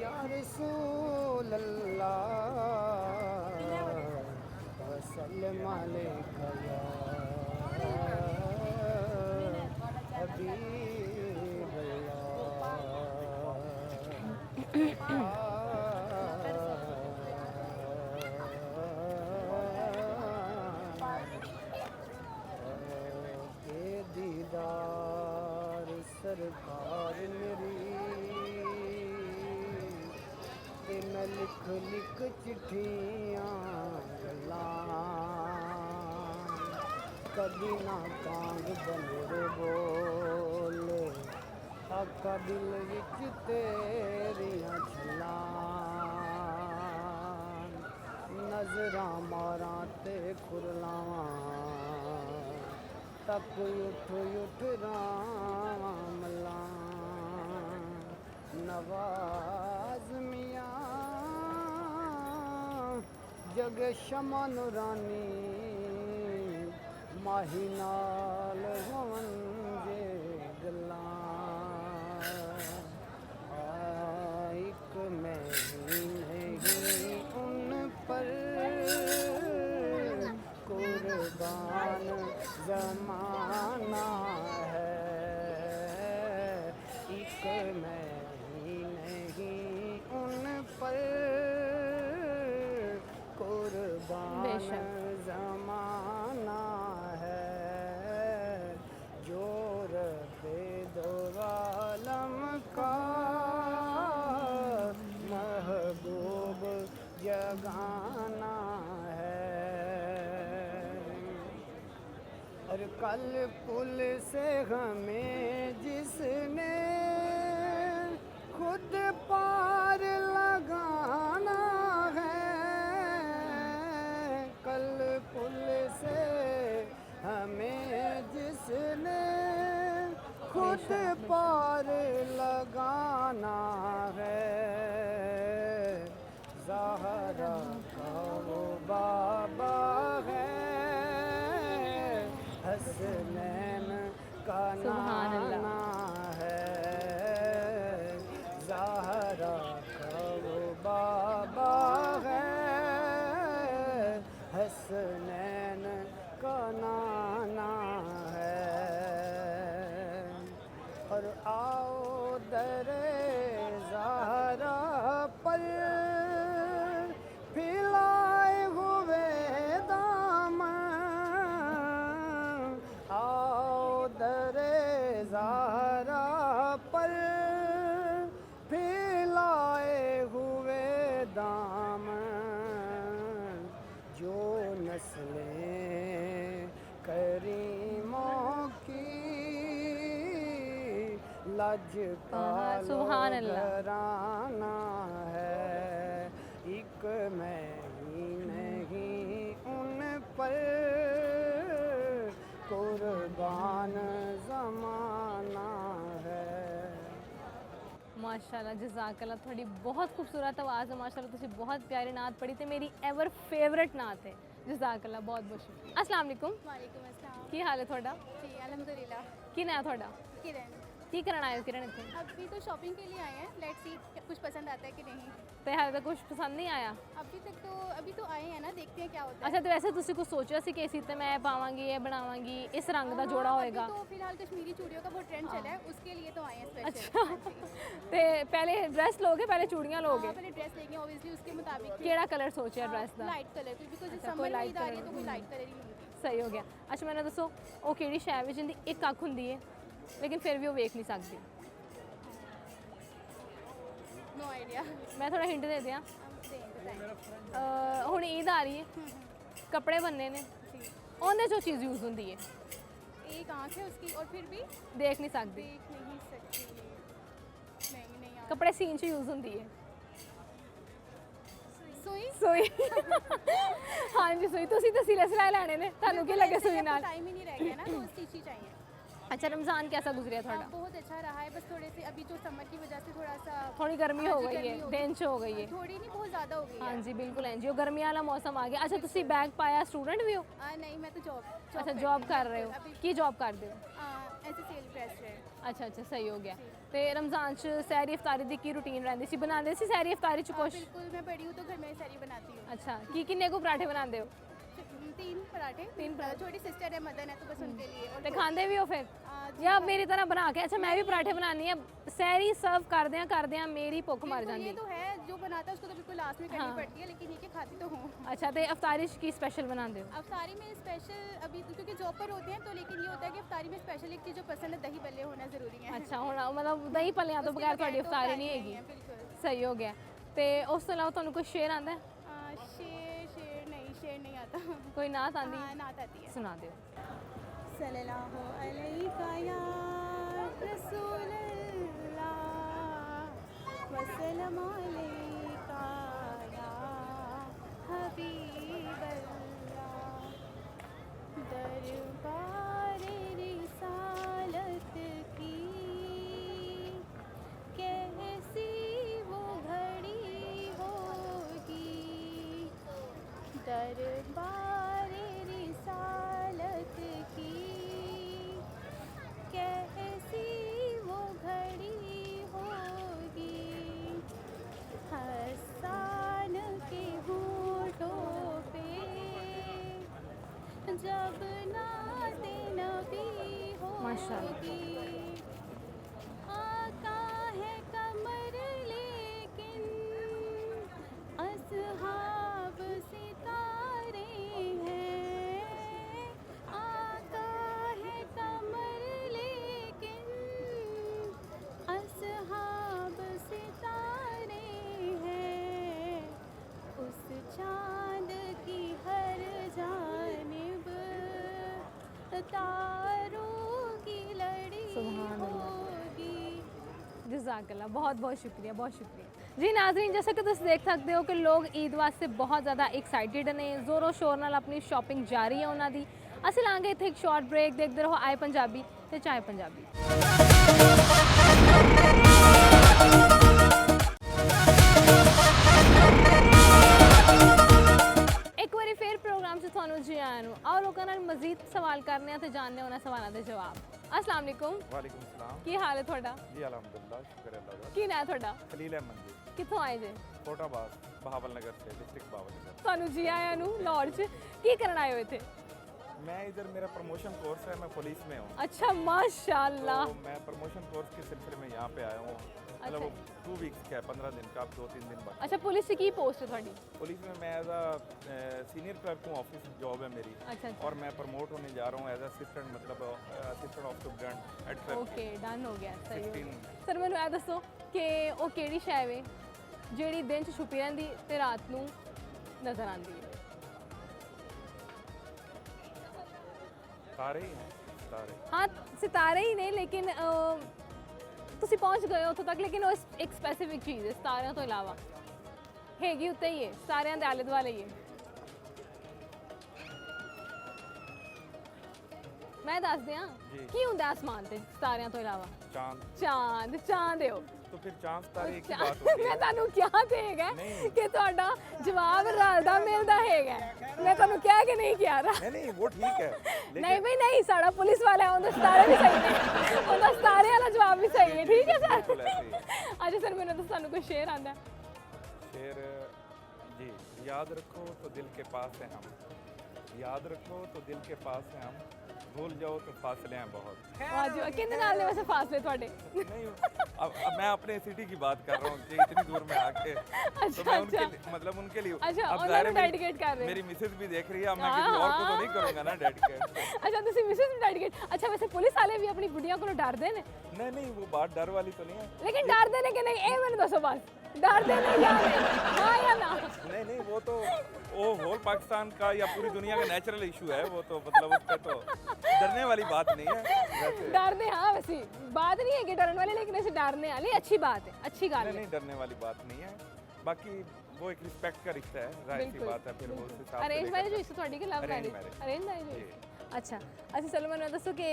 या रसूल अल्लाह वसल्लम अलैका या हबीब के दीदार सरकार मेरी, मैं लिख लिख चिट्ठियाँ कभी ना कांग बनेरे बोले, आका दिल विच तेरियां छलां, नजरां मारां ते खुरलावां, तक उठ उठ राम लां, नवाज मियाँ जग शमा नूरानी, माही नाल होवन जे गल्लां, एक मैं ही नहीं उन पर कुर्बान ज़माना है, एक मैं ही नहीं उन पर कुर्बान ज़माना है, जो रब्बे दो आलम का महबूब जगाना और कल पुल से हमें जिसने खुद पार लगाना है, कल पुल से हमें जिसने खुद पार लगाना है, ज़हरा का वो बाबा है, हसनैन का सुभान अल्लाह। नाना है, ज़हरा का वो बाबा है, हसनैन का नाना है। और आओ दरे ज़हरा पर फैलाए हुए दामन, आओ दरे ज़हरा पर फैलाए हुए दामन, जो नस्लें करीमों की लजपाल सुभान अल्लाह। घराना है, एक मैं ही नहीं उन पर कुर्बान ज़माना है। माशाल्लाह जज़ाकल्लाह, थोड़ी बहुत खूबसूरत आवाज़ है माशाल्लाह, तुसी बहुत प्यारी नात पढ़ी ते मेरी एवर फेवरेट नात है। जज़ाकल्लाह, बहुत बहुत शुक्रिया। अस्सलाम वालेकुम, वालेकुम अस्सलाम की हाल है थोड़ा? जी अल्हम्दुलिल्लाह। की नाम थोड़ा? किरण की करना आए हो किरण इतने? अभी तो शॉपिंग के लिए आए हैं, लेट्स सी कुछ पसंद आता है कि नहीं। ते हाले तक कुछ पसंद नहीं आया? अभी तो आए हैं ना, देखते हैं क्या होता है। अच्छा, तो वैसे तुसी कुछ सोचा सी कि इसी ते मैं पावांगी, ये बनावांगी, इस रंग का जोड़ा होएगा? अभी तो फिलहाल कश्मीरी चूड़ियों का बहुत ट्रेंड चला है, उसके लिए तो आए हैं स्पेशल। अच्छा, ते पहले ड्रेस लोगे, पहले चूड़ियां लोगे? पहले ड्रेस लेंगे ऑब्वियसली, उसके मुताबिक केड़ा कलर सोचा ड्रेस का? लाइट कलर, बिकॉज अच्छा, कोई समर में light आ रही है colour तो कोई लाइट कलर ही लूँगी। सही हो गया। अच्छा मैंने दसो वो केड़ी शै विच जिंदी एक अख हुंदी है लेकिन फिर भी वो वेख नहीं सकती? नो आइडिया, मैं थोड़ा हिंट दे दियां। बताएं। हुण ईद आ रही है, कपड़े बनने ने, ਉਹਦੇ जो चीज़ यूज़ होंदी है, एक आँख है उसकी और फिर भी देख नहीं सकती, देख नहीं सकती। नहीं यार। कपड़े सीन च यूज़ होंदी है। सुई। सुई हाँ जी सुई। तुसी तो सिले सिलाई लैने ने, ਤੁਹਾਨੂੰ ਕੀ ਲੱਗੇ सुई नाल? टाइम ही नहीं रह गया ना, तो स्टिच ही चाहिए। अच्छा रमज़ान कैसा गुजरिया थोड़ा? बहुत अच्छा रहा है, बस थोड़े से अभी जो समर की वजह से थोड़ा सा थोड़ी गर्मी हो गई है, दिन च हो गई है। थोड़ी नहीं बहुत ज़्यादा हो गई है। हाँ जी बिल्कुल है जी, वो गर्मी वाला मौसम आ गया। अच्छा तुसी बैग पाया, स्टूडेंट भी हो? नहीं, मैं तो जॉब अच्छा जॉब कर रहे हो, की जॉब करते हो? ऐसे सेल प्रेस है। अच्छा अच्छा सही हो गया। तो रमज़ान च सैरी इफ्तारी दी की रूटीन रहंदी सी, बनांदे सी सैरी इफ्तारी च कुछ? बिल्कुल, मैं बड़ी हूँ तो घर में सारी बनाती हूँ। अच्छा की किन्ने को पराठे बनाते हो? 3 पराठे। 3 पराठे। छोटी सिस्टर है, मदन है, तो बस उनके लिए। और ते खांदे भी हो फिर जी, या मेरी तरह बना के? अच्छा मैं भी पराठे बनानी है, सैरी सर्व करदे मेरी भुख मर बिल्कुल, ये जाती। तो है, जो बनाता है उसको तो बिल्कुल लास्ट में करनी हाँ। पड़ती है, लेकिन ये कि खाती तो हूँ। अच्छा तो इफ्तारी च की स्पेशल बनाते हो? अफ्तारी में स्पेशल अभी क्योंकि जॉब पर होते हैं, तो लेकिन ये होता है कि अफ्तारी में स्पेशल एक चीज़ जो पसंद है, दही भल्ले होना ज़रूरी है। अच्छा हुण मतलब दही भल्लियां तो उसके बगैर बगैर थोड़ी तो इफ्तारी नहीं है, हैगी। बिल्कुल। सही हो गया। तो उस तो अलावा तुहानू कोई शेर आंदा है? शेर नहीं आता। कोई नात आंदी? हाँ, नात आती है। सुना दो। सल्लल्लाहु अलैका या रसूल अल्लाह, वसल्लम अलैका या हबीब अल्लाह, दरबार रिसालत की कैसी वो घड़ी होगी, दरबार रिसालत की कैसी वो घड़ी होगी, हसन के होठों पे जब नाते नबी होगी, आका है कमर लेकिन असहाब सितारे हैं, आका है कमर लेकिन असहाब सितारे हैं, उस चांद की हर जानिब सितारों की लड़ी सुभान अल्लाह। होगी। जज़ाकल्लाह, बहुत बहुत शुक्रिया, बहुत शुक्रिया जी। नाज़रीन, जैसा कि तुम देख सकते हो कि लोग ईद वास्ते बहुत ज़्यादा एक्साइटेड ने, जोरों शोर नाल अपनी शॉपिंग जारी है उन्हों की। असीं लांगे इत्थे एक शॉर्ट ब्रेक, देखते रहो आए पंजाबी ते चाहे पंजाबी। एक बारी फिर प्रोग्राम से थानू जी आया नू आओ लोगों नाल मजीद सवाल करने ते जानने उन्हां सवालों के जवाब। अस्सलाम वालेकुम, वालेकुम सलाम की हाल है थोड़ा? जी अल्हम्दुलिल्लाह शुक्र है अल्लाह का। की नाम है थोड़ा? खलील अहमद जी, कित्थों आए जे? कोटाबाद बहावल नगर से, डिस्ट्रिक्ट बहावल नगर। थानू जी आया नू लाहौर च की करन आए हो इत्थे? मैं इधर मेरा प्रमोशन कोर्स है, मैं पुलिस में हूँ। अच्छा माशाल्लाह। तो मैं प्रमोशन कोर्स के सिलसिले में यहाँ पे आया हूँ। मतलब 2 वीक्स का है, 15 दिन का, अब 2-3 दिन बाद। अच्छा, पुलिस से की पोस्ट है थोड़ी? पुलिस में मैं एज अ सीनियर क्लर्क हूँ, ऑफिस जॉब है मेरी। अच्छा अच्छा, और मैं प्रमोट होने जा रहा हूँ एज असिस्टेंट, मतलब assistant of superintendent head clerk. Okay done हो गया, सही हो 16 गया। सर मैनू ਇਹ ਦੱਸੋ कि ਉਹ ਕਿਹੜੀ ਸ਼ੈ ਵੇ ਜਿਹੜੀ ਦਿਨ 'ਚ ਛੁਪੀ ਰਹਿੰਦੀ ਤੇ ਰਾਤ ਨੂੰ ਨਜ਼ਰ ਆਉਂਦੀ ਹੈ? सारे ही हैं, सारे। ਹਾਂ ਸਿਤਾਰੇ ਹੀ ਨੇ, ਲੇਕਿਨ ਤੁਸੀਂ ਪਹੁੰਚ ਗਏ ਹੋ ਉੱਥੋਂ ਤੱਕ, ਲੇਕਿਨ ਉਹ ਇੱਕ ਸਪੈਸੀਫਿਕ ਚੀਜ਼ ਹੈ ਸਿਤਾਰਿਆਂ ਤੋਂ ਇਲਾਵਾ, ਹੈਗੀ ਉੱਤੇ ਹੀ ਹੈ, ਸਾਰਿਆਂ ਦੇ ਆਲੇ ਦੁਆਲੇ ਹੀ ਹੈ। ਮੈਂ ਦੱਸ ਦਿਆਂ ਜੀ। ਕੀ ਹੁੰਦਾ ਆਸਮਾਨ ਤੇ ਸਿਤਾਰਿਆਂ ਤੋਂ ਇਲਾਵਾ? चांद। ਚਾਂਦ। ਚਾਂਦ ਹੋ तो फिर चांद तारे एक ही बात होती ਮੈਂ है। ਤੁਹਾਨੂੰ ਕਿਹਾ ਤੇ ਹੈਗਾ ਨਹੀਂ। ਕਿ ਤੁਹਾਡਾ ਜਵਾਬ ਰਲਦਾ ਮਿਲਦਾ ਹੈਗਾ। ਮੈਂ ਤੁਹਾਨੂੰ ਕਿਹਾ ਕਿ ਨਹੀਂ ਕਿਹਾ ਰਾ? नहीं नहीं वो ठीक है, लेकिन ਨਹੀਂ ਬਈ ਨਹੀਂ, ਸਾਡਾ ਪੁਲਿਸ ਵਾਲਾ ਹੈ, ਉਹਦਾ ਸਿਤਾਰੇ ਵੀ ਸਹੀ ਨੇ, ਉਹਦਾ ਸਿਤਾਰੇ ਵਾਲਾ ਜਵਾਬ ਵੀ ਸਹੀ ਹੈ, ਠੀਕ ਹੈ ਸਰ? बिल्कुल ऐसे ही। अच्छा सर, मैंने तो ਤੁਹਾਨੂੰ ਕੋਈ ਸ਼ੇਰ ਆਂਦਾ? शेर जी, याद रखो तो दिल के पास है हम, याद रखो तो दिल के पास है हम, भूल जाओ तो फासले हैं बहुत। ਵਾਹ ਜੀ ਵਾਹ, ਕਿੰਨੇ ਨਾਲ ਨੇ ਵੈਸੇ ਫਾਸਲੇ ਤੁਹਾਡੇ? नहीं अब मैं अपने सिटी की बात कर रहा हूँ कि इतनी दूर में आके तो अच्छा मैं उनके अच्छा लिए, मतलब उनके लिए अच्छा, अब ਉਹਨਾਂ ज़ाहिर ਨੂੰ है डेडिकेट कर रहे मेरी मिसेज भी देख रही है, अब मैं हाँ, किसी और को तो हाँ। नहीं करूँगा ना डेडिकेट। ਅੱਛਾ ਤੁਸੀਂ ਮਿਸਿਸ ਨੂੰ ਡੈਡੀਕੇਟ। ਅੱਛਾ ਵੈਸੇ ਪੁਲਿਸ ਵਾਲੇ ਵੀ ਆਪਣੀ ਗੁੱਡੀਆਂ ਕੋਲੋਂ ਡਰਦੇ ਨੇ? नहीं नहीं वो बात डर वाली तो नहीं है। ਲੇਕਿਨ ਡਰਦੇ ਨੇ ਕਿ ਨਹੀਂ, ਇਹ ਮੈਨੂੰ ਦੱਸੋ ਬਸ, ਡਰਦੇ ਨੇ ਜਾਂ ਨਹੀਂ? ਹਾਂ ਜਾਂ ਨਾ? नहीं नहीं वो तो वो होल पाकिस्तान का या पूरी दुनिया का नेचुरल इशू है वो, तो मतलब उस पर तो डरने वाली बात नहीं है वैसे। डरने हाँ, वैसे बात नहीं है कि डरने वाले, लेकिन ऐसे डरने वाली अच्छी बात है, अच्छी गाल नहीं है। नहीं डरने वाली बात नहीं है, बाकी वो एक रिस्पेक्ट का रिश्ता है, जाहिर सी बिल्कुल, बात है। फिर वो उस हिसाब से अरेंज लेकर मैरिज हुई सी ਤੁਹਾਡੀ ਕਿ ਲਵ Arrange marriage? marriage। Arrange marriage हुई। जी। अच्छा अच्छा, चलो मैंने दसो कि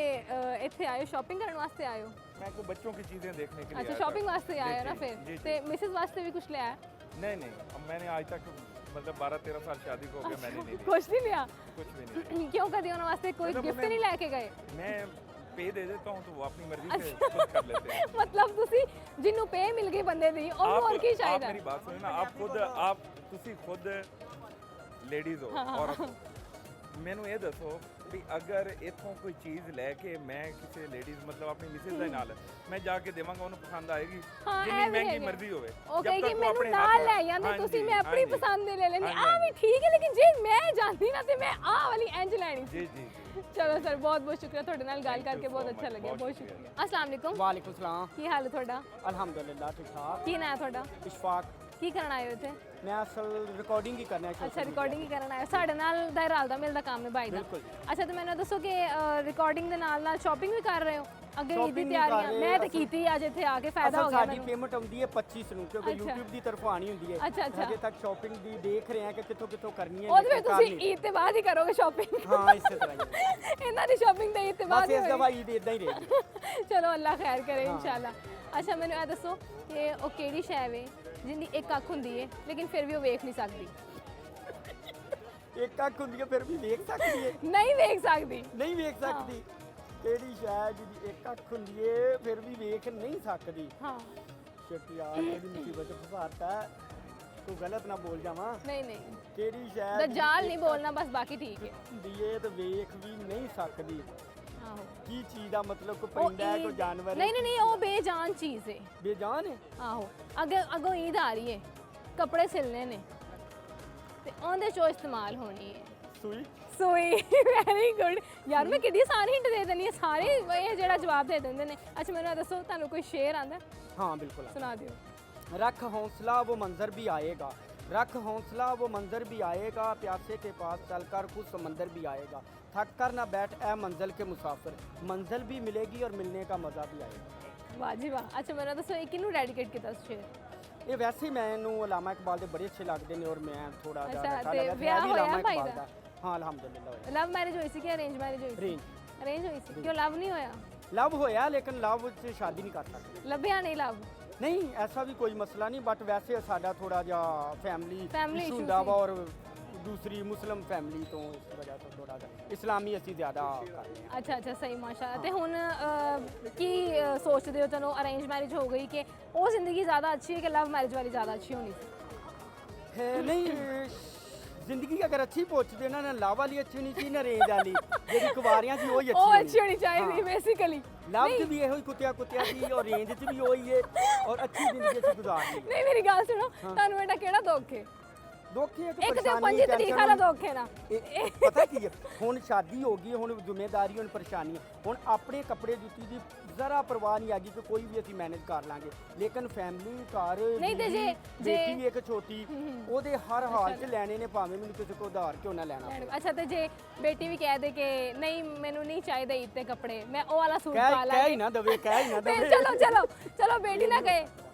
ਇੱਥੇ ਆਇਓ ਸ਼ਾਪਿੰਗ ਕਰਨ ਵਾਸਤੇ ਆਇਓ? मैं को बच्चों की चीज़ें देखने के लिए अच्छा आया शॉपिंग था। वास्ते आए हो ना जी, फिर? जी, ते जी। मिसेस वास्ते भी कुछ ले आया? नहीं नहीं अब मैंने आज तक मतलब 12-13 साल शादी को हो गया, मैंने नहीं लिया कुछ नहीं लिया? कुछ भी नहीं। क्यों कभी उन्होंने वास्ते कोई मतलब गिफ्ट उन्हें- नहीं लेके गए? मैं पे दे देता हूँ तो वो अपनी मर्जी से खुद कर लेते हैं। मतलब ਤੁਸੀਂ ਜਿੰਨੂੰ ਪੇ ਮਿਲ ਗਈ ਬੰਦੇ ਦੀ, ਉਹਨੂੰ ਹੋਰ ਕੀ आप ਚਾਹੀਦਾ? मेरी बात सुनिए ना, आप तुसी खुद लेडीज़ हो और मैनू ये दसो भी अगर इतों कोई चीज़ लैके मैं किसी लेडीज़ मतलब अपनी मिसेज दे नाल मैं जाके देवांगा, उन्हें पसंद आएगी हाँ, जितनी ਇਹ ਵੀ महंगी ਹੈਗਾ। मर्जी होवे। ਉਹ जब ਕਹੇਗੀ तक वो ਮੈਨੂੰ अपने ਨਾਲ हाथ ਲੈ में- ਜਾਂਦੇ हाँ ਤੁਸੀਂ, जी, ਮੈਂ हाँ ਆਪਣੀ जी। ਪਸੰਦ ਦੇ ਲੈ ਲੈਂਦੀ। हाँ ਆ जी, ਵੀ ਠੀਕ ਹੈ, ਲੇਕਿन ਜੇ ਮੈਂ ਜਾਂਦੀ ਨਾ ਤੇ ਮੈਂ ਆਹ ਵਾਲੀ ਇੰਜ ਲੈਣੀ ਸੀ। जी जी जी। ਚਲੋ ਸਰ, ਬਹੁਤ ਬਹੁਤ ਸ਼ੁਕਰੀਆ, ਤੁਹਾਡੇ ਨਾਲ ਗੱਲ Thank you ਕਰਕੇ ਬਹੁਤ so ਅੱਛਾ much, ਲੱਗਿਆ, ਬਹੁਤ ਬਹੁਤ ਸ਼ੁਕਰੀਆ। ਸ਼ੁਕਰੀਆ। अस्सलाम वालेकुम, वालेकुम सलाम। ਕੀ ਹਾਲ ਹੈ ਤੁਹਾਡਾ? अल्हम्दुलिल्लाह ठीक ठाक। ਕੀ ਨਾਂ ਹੈ ਤੁਹਾਡਾ? इशफाक। ਕੀ ਕਰਨ ਆਏ ਹੋ ਇੱਥੇ? मैं असल रिकॉर्डिंग ही करना है। ਅੱਛਾ, ਰਿਕਾਰਡਿੰਗ ਹੀ ਕਰਨ ਆਏ ਹੋ। ਸਾਡੇ ਨਾਲ ਦਾ ਰਲਦਾ ਮਿਲਦਾ ਕੰਮ ਹੈ ਭਾਈ ਦਾ। ਬਿਲਕੁਲ। ਅੱਛਾ, ਤੇ ਮੈਨੂੰ ਦੱਸੋ ਕਿ ਰਿਕਾਰਡਿੰਗ ਦੇ ਨਾਲ ਨਾਲ ਸ਼ਾਪਿੰਗ ਵੀ ਕਰ ਰਹੇ ਹੋ? ਅੱਗੇ ਈਦ ਦੀ Shopping ਵੀ ਕਰ ਤਿਆਰੀਆਂ ਰਹੇ, ਮੈਂ ਤਾਂ ਅਸਲ- ਕੀਤੀ ਅੱਜ ਇੱਥੇ ਆ ਕੇ ਫਾਇਦਾ ਹੋ असल ਗਿਆ साडी ਮੈਨੂੰ। पेमेंट आउंदी है 25 ਨੂੰ क्योंकि अच्छा। YouTube ਦੀ ਤਰਫੋਂ ਆਣੀ ਹੁੰਦੀ ਹੈ। अच्छा, अच्छा। हजे तक शॉपिंग ਦੀ ਦੇਖ ਰਹੇ ਹਾਂ ਕਿ ਕਿੱਥੋਂ ਕਿੱਥੋਂ ਕਰਨੀ ਹੈ। ਉਹਦੇ ਵਿੱਚ लेकिन ਤੁਸੀਂ कर नहीं। ਈਦ ਤੇ ਬਾਅਦ ਹੀ ਕਰੋਗੇ ਸ਼ਾਪਿੰਗ? ਹਾਂ ਇਸੇ ਤਰ੍ਹਾਂ ਹੀ ਹੈ। ਇਹਨਾਂ ਦੀ ਸ਼ਾਪਿੰਗ ਤੇ ਈਦ ਤੇ ਬਾਅਦ ਬਸ ਹੀ ਇਸ ਹੋਏਗੀ। ਦਫਾ ਈਦ ਇਦਾਂ ਹੀ ਰਹੇਗੀ। ਚਲੋ ਅੱਲਾ ਖੈਰ ਕਰੇ ਹਾਂ। ਇਨਸ਼ਾਅੱਲਾ। ਅੱਛਾ, ਮੈਨੂੰ ਇਹ ਦੱਸੋ ਕਿ ਉਹ ਕਿਹੜੀ ਸ਼ੈ ਵੇ ਜਿੰਦੀ ਇੱਕ ਅੱਖ ਹੁੰਦੀ ਹੈ ਲੇਕਿਨ ਫਿਰ ਵੀ ਉਹ ਵੇਖ ਨਹੀਂ ਸਕਦੀ? ਇੱਕ ਅੱਖ ਹੁੰਦੀ ਹੈ ਫਿਰ ਵੀ ਵੇਖ ਸਕਦੀ ਹੈ? ਨਹੀਂ ਵੇਖ ਸਕਦੀ। ਨਹੀਂ ਵੇਖ ਸਕਦੀ। ਕਿਹੜੀ ਸ਼ਾਇਦ ਜਿਹਦੀ ਇੱਕ ਅੱਖ ਹੁੰਦੀ ਹੈ ਫਿਰ ਵੀ ਵੇਖ ਨਹੀਂ ਸਕਦੀ? ਹਾਂ। ਸ਼ਿਟ ਯਾਰ ਇਹਦੀ ਮੁਸੀਬਤ ਫਸਾਤਾ। ਤੂੰ ਗਲਤ ਨਾ ਬੋਲ ਜਾਵਾਂ। ਨਹੀਂ ਨਹੀਂ, ਕਿਹੜੀ ਸ਼ਾਇਦ दज्जाल नहीं बोलना बस, बाकी ठीक है। ਹੁੰਦੀ ਹੈ ਤੇ ਵੇਖ ਵੀ ਨਹੀਂ ਸਕਦੀ। आहो। ਕੀ ਚੀਜ਼ ਦਾ ਮਤਲਬ ਕੋਈ ਉਹ ਪਰਿੰਦਾ ਹੈ ਕੋਈ ईद- ਜਾਨਵਰ नहीं नहीं नहीं, वो बेजान चीज़ है। ਬੇਜਾਨ ਹੈ? आहो, अगो ईद आ रही है, कपड़े सिलने ने ते ओंदे चो इस्तेमाल होनी है ਸੂਈ। सुई। वेरी गुड यार, मैं किड्डी सारी हिंट दे देनी है, सारे ये जेड़ा जवाब दे देंदे ने। अच्छा, मैनू दसो तुहानू कोई शेर आंदा? हाँ बिल्कुल। सुना दियो। रख हौसला वो मंजर भी आएगा, रख हौसला वो मंजर भी आएगा, प्यासे के पास चलकर खुद समंदर भी आएगा, थक कर ना बैठ ए मंजिल के मुसाफिर, मंजिल भी मिलेगी और मिलने का मज़ा भी आएगा। वाह जी वाह। अच्छा मेरा दसो ਇਹ ਕਿਹਨੂੰ ਡੈਡੀਕੇਟ ਕੀਤਾ शेर? ये वैसे ही मैनू अलामा इकबाल दे बड़े अच्छे लगते हैं और मैं थोड़ा अच्छा, ज्यादा ते लगा ब्याह भी होया अलामा भाई इकबाल दा? दा। हाँ अल्हम्दुलिल्लाह होया। ਲਵ ਮੈਰਿਜ ਹੋਈ ਸੀ ਕਿ ਅਰੇਂਜ ਮੈਰਿਜ ਹੋਈ ਸੀ? Arrange। ਅਰੇਂਜ ਹੋਈ ਸੀ। ਕਿਉਂ ਲਵ ਨਹੀਂ ਹੋਇਆ? लव होया लेकिन लव च शादी नहीं कर सकते। ਲੱਭਿਆ ਨਹੀਂ ਲਵ? नहीं ऐसा भी कोई मसला नहीं, बट वैसे साडा थोड़ा जा फैमिली Family इशू issue हुंदा वा सी। और दूसरी मुस्लिम फैमिली तो इस वजह तो थोड़ा जा इस्लामी ਅਸੀਂ ਜ਼ਿਆਦਾ ਕਰਦੇ ਹਾਂ। ਅੱਛਾ ਅੱਛਾ ਸਹੀ ਮਾਸ਼ਾਅੱਲਾ। ਤੇ ਹੁਣ ਕੀ ਸੋਚਦੇ ਹੋ? ਚਲੋ ਅਰੇਂਜ ਮੈਰਿਜ ਹੋ ਗਈ ਕਿ ਉਹ ਜ਼ਿੰਦਗੀ ਜ਼ਿਆਦਾ ਅੱਛੀ ਹੈ ਕਿ ਲਵ ਮੈਰਿਜ ਵਾਲੀ ਜ਼ਿਆਦਾ ਅੱਛੀ ਹੋਣੀ ਸੀ? नहीं जिंदगी अगर अच्छी पहुंचते ना ना लव वाली अच्छी होनी चाहिए ना रेंज वाली ਜਿਹੜੀ ਕੁਵਾਰੀਆਂ ਸੀ ਉਹੀ ਉਹ ਅੱਛੀ ਅੱਛੀ ਹੋਣੀ ਚਾਹੀਦੀ ਬੇਸਿਕਲੀ। ਲਵ ਚ ਵੀ ਇਹੋ ਹੀ ਕੁੱਤਿਆ ਕੁੱਤਿਆ ਸੀ ਔਰ ਰੇਂਜ ਚ ਵੀ ਉਹੀ ਹੈ ਔਰ ਅੱਛੀ ਜ਼ਿੰਦਗੀ ਅਸੀਂ ਗੁਜ਼ਾਰਨੀ ਹੈ। ਨਹੀਂ ਮੇਰੀ ਗੱਲ ਸੁਣੋ, ਤੁਹਾਨੂੰ ਇਹਦਾ ਕਿਹੜਾ ਦੁੱਖ ਹੈ? ਦੁੱਖ ਇਹ ਇੱਕ ਕਿ ਤੇ ਪਰੇਸ਼ਾਨੀ 5 ਤਰੀਕ ਵਾਲਾ ਦੁੱਖ ਹੈ ਨਾ। ਪਤਾ ਕੀ ਹੈ ਹੁਣ ਸ਼ਾਦੀ ਹੋ ਗਈ, ਹੁਣ ਜ਼ਿੰਮੇਵਾਰੀ, ਹੁਣ ਪਰੇਸ਼ਾਨੀ ਹੈ, ਹੁਣ ਆਪਣੇ ਕੱਪੜੇ ਜੁੱਤੀ ਦੀ ਜ਼ਰਾ ਪਰਵਾਹ ਨਹੀਂ ਹੈਗੀ ਕਿ ਕੋਈ ਵੀ ਅਸੀਂ ਮੈਨੇਜ ਕਰ ਲਾਂਗੇ, ਲੇਕਿਨ ਫੈਮਿਲੀ ਘਰ ਨਹੀਂ ਤੇ ਬੀਵੀ, ਜੇ ਬੇਟੀ ਇੱਕ ਛੋਟੀ ਉਹਦੇ ਹਰ ਹਾਲ 'ਚ ਲੈਣੇ ਨੇ, ਭਾਵੇਂ ਮੈਨੂੰ ਕਿਸੇ ਕੋਲ ਉਧਾਰ ਕਿਉਂ ਨਾ ਲੈਣਾ ਪਵੇ। ਅੱਛਾ ਤੇ ਜੇ ਬੇਟੀ ਵੀ ਕਹਿ ਦੇ ਕਿ ਨਹੀਂ ਮੈਨੂੰ ਨਹੀਂ ਚਾਹੀਦੇ ਇੱਤੇ ਕੱਪੜੇ, ਮੈਂ ਉਹ ਵਾਲਾ ਸੂਟ ਪਾ ਕਹਿ ਹੀ ਲਾਂਗੀ, ਨਾ ਦਵੇ, ਕਹਿ ਹੀ ਨਾ ਤੇ ਦਵੇ। ਚਲੋ ਚਲੋ ਚਲੋ ਬੇਟੀ ਨਾ ਕਹੇ,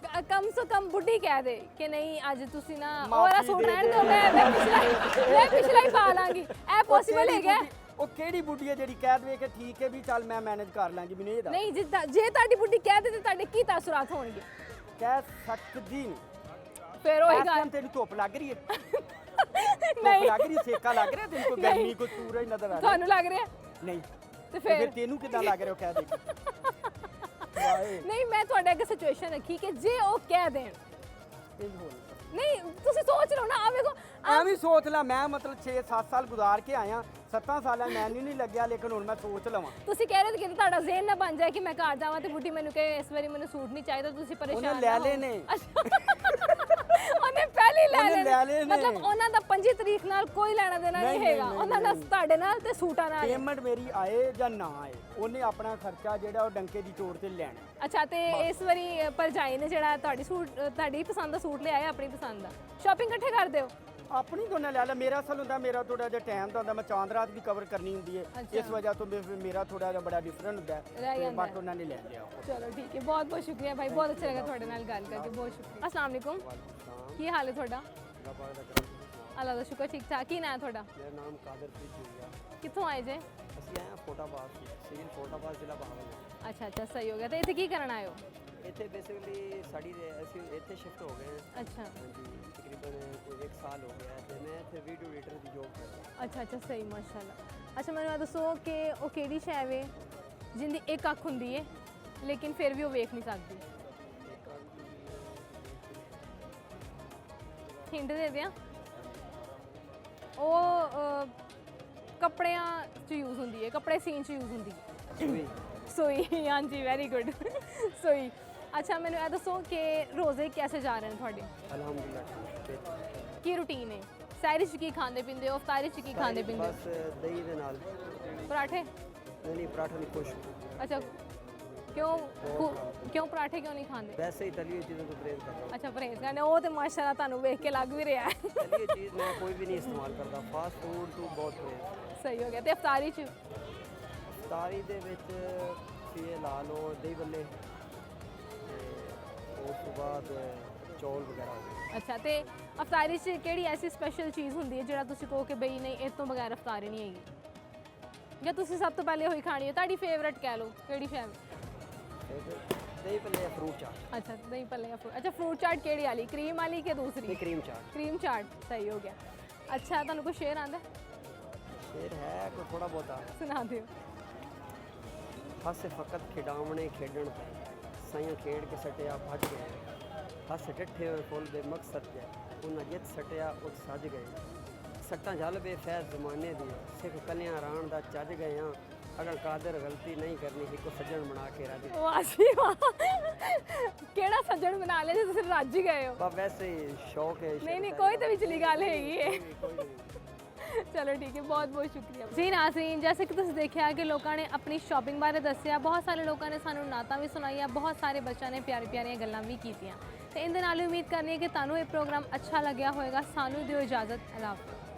ਕਮ ਸੇ ਕਮ ਬੁੱਢੀ ਕਹਿ ਦੇ ਕਿ ਨਹੀਂ ਅੱਜ ਤੁਸੀਂ ਨਾ ਉਹ ਵਾਲਾ ਮਾਫ਼ੀ ਸੂਟ ਦੇ ਰਹਿਣ ਦੇ। ਦਿਓ, ਮੈਂ ਪਿਛਲਾ ਹੀ ਪਾ ਲਾਂਗੀ। ਇਹ ਪੋਸੀਬਲ ਹੈਗਾ? ਉਹ ਕਿਹੜੀ ਬੁੱਢੀ ਹੈ ਜਿਹੜੀ ਕਹਿ ਦੇਵੇ ਕਿ ਠੀਕ ਹੈ ਵੀ ਚੱਲ ਮੈਂ ਮੈਨੇਜ ਕਰ ਲਾਂਗੀ, ਮੈਨੂੰ ਇਹ ਦੱਸ। ਨਹੀਂ ਜੇ ਤੁਹਾਡੀ ਬੁੱਢੀ ਕਹਿ ਦੇ ਤੇ ਤੁਹਾਡੇ ਕੀ ਤਾਸੁਰਾਤ ਹੋਣਗੇ? ਕਹਿ ਸਕਦੀ ਨਹੀਂ। ਫਿਰ ਉਹੀ ਇਸ ਗੱਲ ਟਾਈਮ ਤੈਨੂੰ ਧੁੱਪ ਲੱਗ ਰਹੀ ਹੈ, ਧੁੱਪ ਨਹੀਂ ਲੱਗ ਰਹੀ ਹੈ, ਸੇਕਾ ਲੱਗ ਰਿਹਾ ਤੈਨੂੰ, ਕੋਈ ਗਰਮੀ ਕੋਈ ਸੂਰਜ ਨਜ਼ਰ ਆ ਰਿਹਾ? ਤੁਹਾਨੂੰ ਲੱਗ ਰਿਹਾ? ਨਹੀਂ ਤੇ ਤੇ ਫਿਰ ਫਿਰ ਤੈਨੂੰ ਕਿਦਾਂ ਲੱਗ ਰਿਹਾ ਉਹ ਕਹਿ ਦੇ ਵਾਏ ਨਹੀਂ ਮੈਂ ਤੁਹਾਡੇ ਅੱਗੇ ਸਿਚੁਏਸ਼ਨ ਰੱਖੀ ਕਿ ਜੇ ਉਹ ਕਹਿ ਦੇਣ, ਇਹ ਹੋ ਨਹੀਂ ਸਕਦਾ। ਨਹੀਂ ਤੁਸੀਂ ਸੋਚ ਲਓ ਨਾ, ਆ ਵੇਖੋ ਐਵੇਂ ਸੋਚ ਲਾ, ਮੈਂ ਮਤਲਬ 6-7 ਸਾਲ ਗੁਜ਼ਾਰ ਕੇ ਆਇਆ, 7 ਸਾਲਾਂ ਮੈਨੂੰ ਨਹੀਂ ਲੱਗਿਆ, ਲੇਕਿਨ ਹੁਣ ਮੈਂ ਸੋਚ ਲਵਾਂ। ਤੁਸੀਂ ਕਹਿ ਰਹੇ ਹੋ ਕਿ ਤੁਹਾਡਾ ਜ਼ਿਹਨ ਨਾ ਬਣ ਜਾਏ ਕਿ ਮੈਂ ਘਰ ਜਾਵਾਂ ਤੇ ਬੁੱਢੀ ਮੈਨੂੰ ਕਹੇ ਇਸ ਵਾਰੀ ਮੈਨੂੰ ਸੂਟ ਨਹੀਂ ਚਾਹੀਦਾ, ਤੁਸੀਂ ਪਰੇਸ਼ਾਨ ਉਹਨੇ ਲੈ ਨਾ ਹੋ। ਲਏ ਨੇ। ਉਹਨੇ ਪਹਿਲੇ ਹੀ ਲੈ ਉਹਨੇ ਲੈ ਲਏ ਲਏ ਨੇ। ਨੇ। ਮਤਲਬ ਉਹਨਾਂ ਦਾ 5 ਤਰੀਕ ਨਾਲ ਕੋਈ ਲੈਣਾ ਦੇਣਾ ਨਹੀਂ ਨਹੀਂ, ਹੈਗਾ, ਨਹੀਂ, ਉਹਨਾਂ ਦਾ ਨਹੀਂ। ਤੁਹਾਡੇ ਨਾਲ ਤੇ ਸੂਟਾਂ ਨਾਲ ਹੈ। ਪੇਮੈਂਟ ਮੇਰੀ ਆਏ ਜਾਂ ਨਾ ਆਏ, ਉਹਨੇ ਆਪਣਾ ਖਰਚਾ ਜਿਹੜਾ ਉਹ ਡੰਕੇ ਦੀ ਚੋੜ ਤੇ ਲੈਣਾ। ਅੱਛਾ ਤੇ ਇਸ ਵਾਰੀ ਭਰਜਾਈ ਨੇ ਜਿਹੜਾ ਤੁਹਾਡੀ ਪਸੰਦ ਦਾ ਸੂਟ ਲਿਆਇਆ, ਆਪਣੀ ਪਸੰਦ ਦਾ ਸ਼ਾਪਿੰਗ ਇਕੱਠੇ ਕਰਦੇ ਹੋ? ਆਪਣੀ ਕੋਨੇ ਲੈ ਲੈ, ਮੇਰਾ ਅਸਲ ਹੁੰਦਾ, ਮੇਰਾ ਥੋੜਾ ਜਿਹਾ ਟਾਈਮ ਦਾ ਹੁੰਦਾ, ਮੈਂ ਚਾਂਦ ਰਾਤ ਵੀ ਕਵਰ ਕਰਨੀ ਹੁੰਦੀ ਹੈ, ਅੱਛਾ। ਇਸ ਵਜ੍ਹਾ ਤੋਂ ਮੇਰਾ ਥੋੜਾ ਜਿਹਾ ਬੜਾ ਡਿਫਰੈਂਟ ਹੁੰਦਾ ਰਹਿ ਹੈ, ਜਾਂਦਾ ਬਟ ਹੈ। ਉਹਨਾਂ ਨੇ ਲੈ ਲਿਆ। ਚਲੋ ਠੀਕ ਹੈ, ਬਹੁਤ ਬਹੁਤ ਸ਼ੁਕਰੀਆ ਭਾਈ, ਬਹੁਤ ਅੱਛਾ ਲੱਗਾ ਤੁਹਾਡੇ ਨਾਲ ਗੱਲ ਕਰਕੇ, ਬਹੁਤ ਸ਼ੁਕਰੀਆ। अस्सलाम वालेकुम, ਕੀ ਹਾਲ ਹੈ ਤੁਹਾਡਾ? ਅੱਲਾ ਦਾ ਸ਼ੁਕਰ, ਠੀਕ ਠਾਕ। ਕੀ ਨਾਂ ਹੈ ਤੁਹਾਡਾ? ਮੇਰਾ ਨਾਮ ਕਾਦਰਪ੍ਰੀਤ ਜੂਰੀਆ। ਕਿੱਥੋਂ ਆਏ ਜੇ? ਅਸੀਂ ਆਏ ਹਾਂ ਫੋਟਾਬਾਦ, ਸਿਵਲ ਫੋਟਾਬਾਦ, ਜ਼ਿਲ੍ਹਾ ਬਹਾਵਲਪੁਰ। ਅੱਛਾ ਅੱਛਾ ਸਹੀ ਹੋ ਗਿਆ। ਤੇ ਇੱਥੇ ਕੀ ਕਰਨ ਆਏ ਹੋ? ਇੱਥੇ ਬੇਸਿਕਲੀ ਅਸੀਂ ਇੱਥੇ ਸ਼ਿਫਟ ਹੋ ਗਏ ਹਾਂ। ਅੱਛਾ ਹਾਂਜੀ ਤਕਰੀਬਨ 1 ਸਾਲ ਹੋ ਗਿਆ ਤੇ ਮੈਂ ਇੱਥੇ ਵੀਡੀਓ ਐਡੀਟਰ ਦੀ ਜੋਬ ਕਰ ਰਿਹਾ। ਅੱਛਾ ਅੱਛਾ ਸਹੀ ਮਾਸ਼ਾਅੱਲਾ। ਅੱਛਾ ਮੈਨੂੰ ਇਹ ਦੱਸੋ ਕਿ ਉਹ ਕਿਹੜੀ ਸ਼ੈ ਵੇ ਜਿੰਦੀ ਇੱਕ ਅੱਖ ਹੁੰਦੀ ਹੈ ਲੇਕਿਨ ਫਿਰ ਵੀ ਉਹ ਵੇਖ ਨਹੀਂ ਸਕਦੀ? ਹਿੰਟ ਦੇ ਦਿਆਂ, ਉਹ ਕੱਪੜਿਆਂ 'ਚ ਯੂਜ਼ ਹੁੰਦੀ ਹੈ, ਕੱਪੜੇ ਸੀਨ 'ਚ ਯੂਜ਼ ਹੁੰਦੀ ਹੈ। ਸੂਈ, ਹਾਂਜੀ ਵੈਰੀ ਗੁੱਡ ਸੂਈ। ਅੱਛਾ ਮੈਨੂੰ ਇਹ ਦੱਸੋ ਕਿ ਰੋਜ਼ੇ ਕੈਸੇ ਜਾ ਰਹੇ ਨੇ ਤੁਹਾਡੇ? ਅਲਹਮਦੁਲਿਲਾ। ਕੀ ਰੂਟੀਨ ਹੈ? ਸਹਿਰੀ 'ਚ ਕੀ ਖਾਂਦੇ ਪੀਂਦੇ ਹੋ, ਅਫਤਾਰੀ 'ਚ ਕੀ ਖਾਂਦੇ ਪੀਂਦੇ ਹੋ? ਬਸ ਦਹੀਂ ਦੇ ਨਾਲ। ਪਰਾਠੇ? ਨਹੀਂ ਪਰਾਠਾ ਨਹੀਂ, ਕੁਛ ਅੱਛਾ ਕਿਉਂ ਪਰਾਠੇ ਕਿਉਂ ਨਹੀਂ ਖਾਂਦੇ? ਵੈਸੇ ਹੀ ਤਲੀ ਹੋਈ ਚੀਜ਼ਾਂ ਤੋਂ ਪਰਹੇਜ਼ ਕਰਦਾ ਹੂੰ। ਅੱਛਾ ਪਰਹੇਜ਼ ਕਰਨੇ, ਉਹ ਤੇ ਮਾਸ਼ਾਅੱਲਾ ਤੁਹਾਨੂੰ ਵੇਖ ਕੇ ਲੱਗ ਵੀ ਰਿਹਾ ਹੈ। ਤਲੀ ਹੋਈ ਚੀਜ਼ ਮੈਂ ਕੋਈ ਵੀ ਨਹੀਂ ਇਸਤੇਮਾਲ ਕਰਦਾ, ਫਾਸਟ ਫੂਡ ਤੋਂ ਬਹੁਤ ਪਰਹੇਜ਼। ਸਹੀ ਹੋ ਗਿਆ। ਤੇ ਅਫਤਾਰੀ 'ਚ? ਅਫਤਾਰੀ ਦੇ ਵਿੱਚ ਇਹ ਲਾ ਲਓ ਦਹੀਂ ਬੱਲੇ ਤੇ ਉਸ ਤੋਂ ਬਾਅਦ ਚੌਲ ਵਗੈਰਾ ਹੋ ਗਏ। ਅੱਛਾ ਤੇ ਅਫਤਾਰੀ 'ਚ ਕਿਹੜੀ ਐਸੀ ਸਪੈਸ਼ਲ ਚੀਜ਼ ਹੁੰਦੀ ਹੈ ਜਿਹੜਾ ਤੁਸੀਂ ਕਹੋ ਕਿ ਬਈ ਨਹੀਂ ਇਹ ਤੋਂ ਬਗੈਰ ਅਫਤਾਰੀ ਨਹੀਂ ਹੈਗੀ, ਜਾਂ ਤੁਸੀਂ ਸਭ ਤੋਂ ਪਹਿਲੇ ਉਹੀ ਖਾਣੀ ਹੈ, ਤੁਹਾਡੀ ਫੇਵਰਟ ਕਹਿ ਲਓ, ਕਿਹੜੀ ਫੇਵਰਟ? ਦਹੀਂ ਭੱਲੇ ਜਾਂ ਫਰੂਟ ਚਾਟ। ਅੱਛਾ ਦਹੀਂ ਭੱਲੇ ਜਾਂ ਫਰੂਟ। ਅੱਛਾ ਫਰੂਟ ਚਾਟ ਕਿਹੜੀ ਵਾਲੀ, ਕਰੀਮ ਵਾਲੀ ਕਿ ਦੂਸਰੀ? ਇਹ ਕਰੀਮ ਚਾਟ। ਕਰੀਮ ਚਾਟ, ਸਹੀ ਹੋ ਗਿਆ। ਅੱਛਾ ਤੁਹਾਨੂੰ ਕੋਈ ਸ਼ੇਰ ਆਉਂਦਾ? ਸ਼ੇਰ ਹੈ ਕੋਈ ਥੋੜਾ ਬਹੁਤਾ। ਸੁਣਾ ਦਿਓ। ਹੱਸ ਫਕਤ ਖਿਡਾਵਣੇ ਖੇਡਣ ਪਏ, ਸਾਈਆਂ ਖੇਡ ਕੇ ਸਟਿਆ ਭੱਜ ਗਏ, ਹੱਸ ਡਿੱਠੇ ਹੋਏ ਫੁੱਲ ਦੇ ਮਕਸਦ ਗਏ, ਉਹਨਾਂ ਜਿੱਤ ਸਟਿਆ ਉਹ ਸੱਜ ਗਏ, ਸੱਟਾਂ ਜਲ ਬੇਫੈਜ਼ ਜ਼ਮਾਨੇ ਦੀ, ਸਿੱਖ ਕਲਿਆਂ ਰਾਣ ਦਾ ਚੱਜ ਗਏ ਹਾਂ, ਅਗਰ ਕਾਦਰ ਗਲਤੀ ਨਹੀਂ ਕਰਨੀ ਇੱਕੋ ਸੱਜਣ ਬਣਾ ਕੇ ਰੱਜ ਗਏ। ਵਾਹ ਜੀ ਵਾਹ, ਕਿਹੜਾ ਸੱਜਣ ਬਣਾ ਲਿਆ ਜੇ ਤੁਸੀਂ ਰੱਜ ਹੀ ਗਏ ਹੋ? ਬਸ ਵੈਸੇ ਹੀ ਸ਼ੌਕ ਹੈ। ਨਹੀਂ ਨਹੀਂ ਕੋਈ ਤਾਂ ਵਿਚਲੀ ਗੱਲ ਹੈਗੀ ਹੈ। ਚਲੋ ਠੀਕ ਹੈ, ਬਹੁਤ ਬਹੁਤ ਸ਼ੁਕਰੀਆ ਜੀ। ਨਾਜ਼ਰੀਨ ਜੈਸੇ ਕਿ ਤੁਸੀਂ ਦੇਖਿਆ ਕਿ ਲੋਕਾਂ ਨੇ ਆਪਣੀ ਸ਼ਾਪਿੰਗ ਬਾਰੇ ਦੱਸਿਆ, ਬਹੁਤ ਸਾਰੇ ਲੋਕਾਂ ਨੇ ਸਾਨੂੰ ਨਾਤਾਂ ਵੀ ਸੁਣਾਈਆਂ, ਬਹੁਤ ਸਾਰੇ ਬੱਚਿਆਂ ਨੇ ਪਿਆਰੀ ਪਿਆਰੀਆਂ ਗੱਲਾਂ ਵੀ ਕੀਤੀਆਂ। ਤੇ ਇਹਦੇ ਨਾਲ ਹੀ ਉਮੀਦ ਕਰਨੀ ਹੈ ਕਿ ਤੁਹਾਨੂੰ ਇਹ ਪ੍ਰੋਗਰਾਮ ਅੱਛਾ ਲੱਗਿਆ ਹੋਵੇਗਾ। ਸਾਨੂੰ ਦਿਓ ਇਜਾਜ਼ਤ। ਅੱਲਾਹ ਹਾਫਿਜ਼।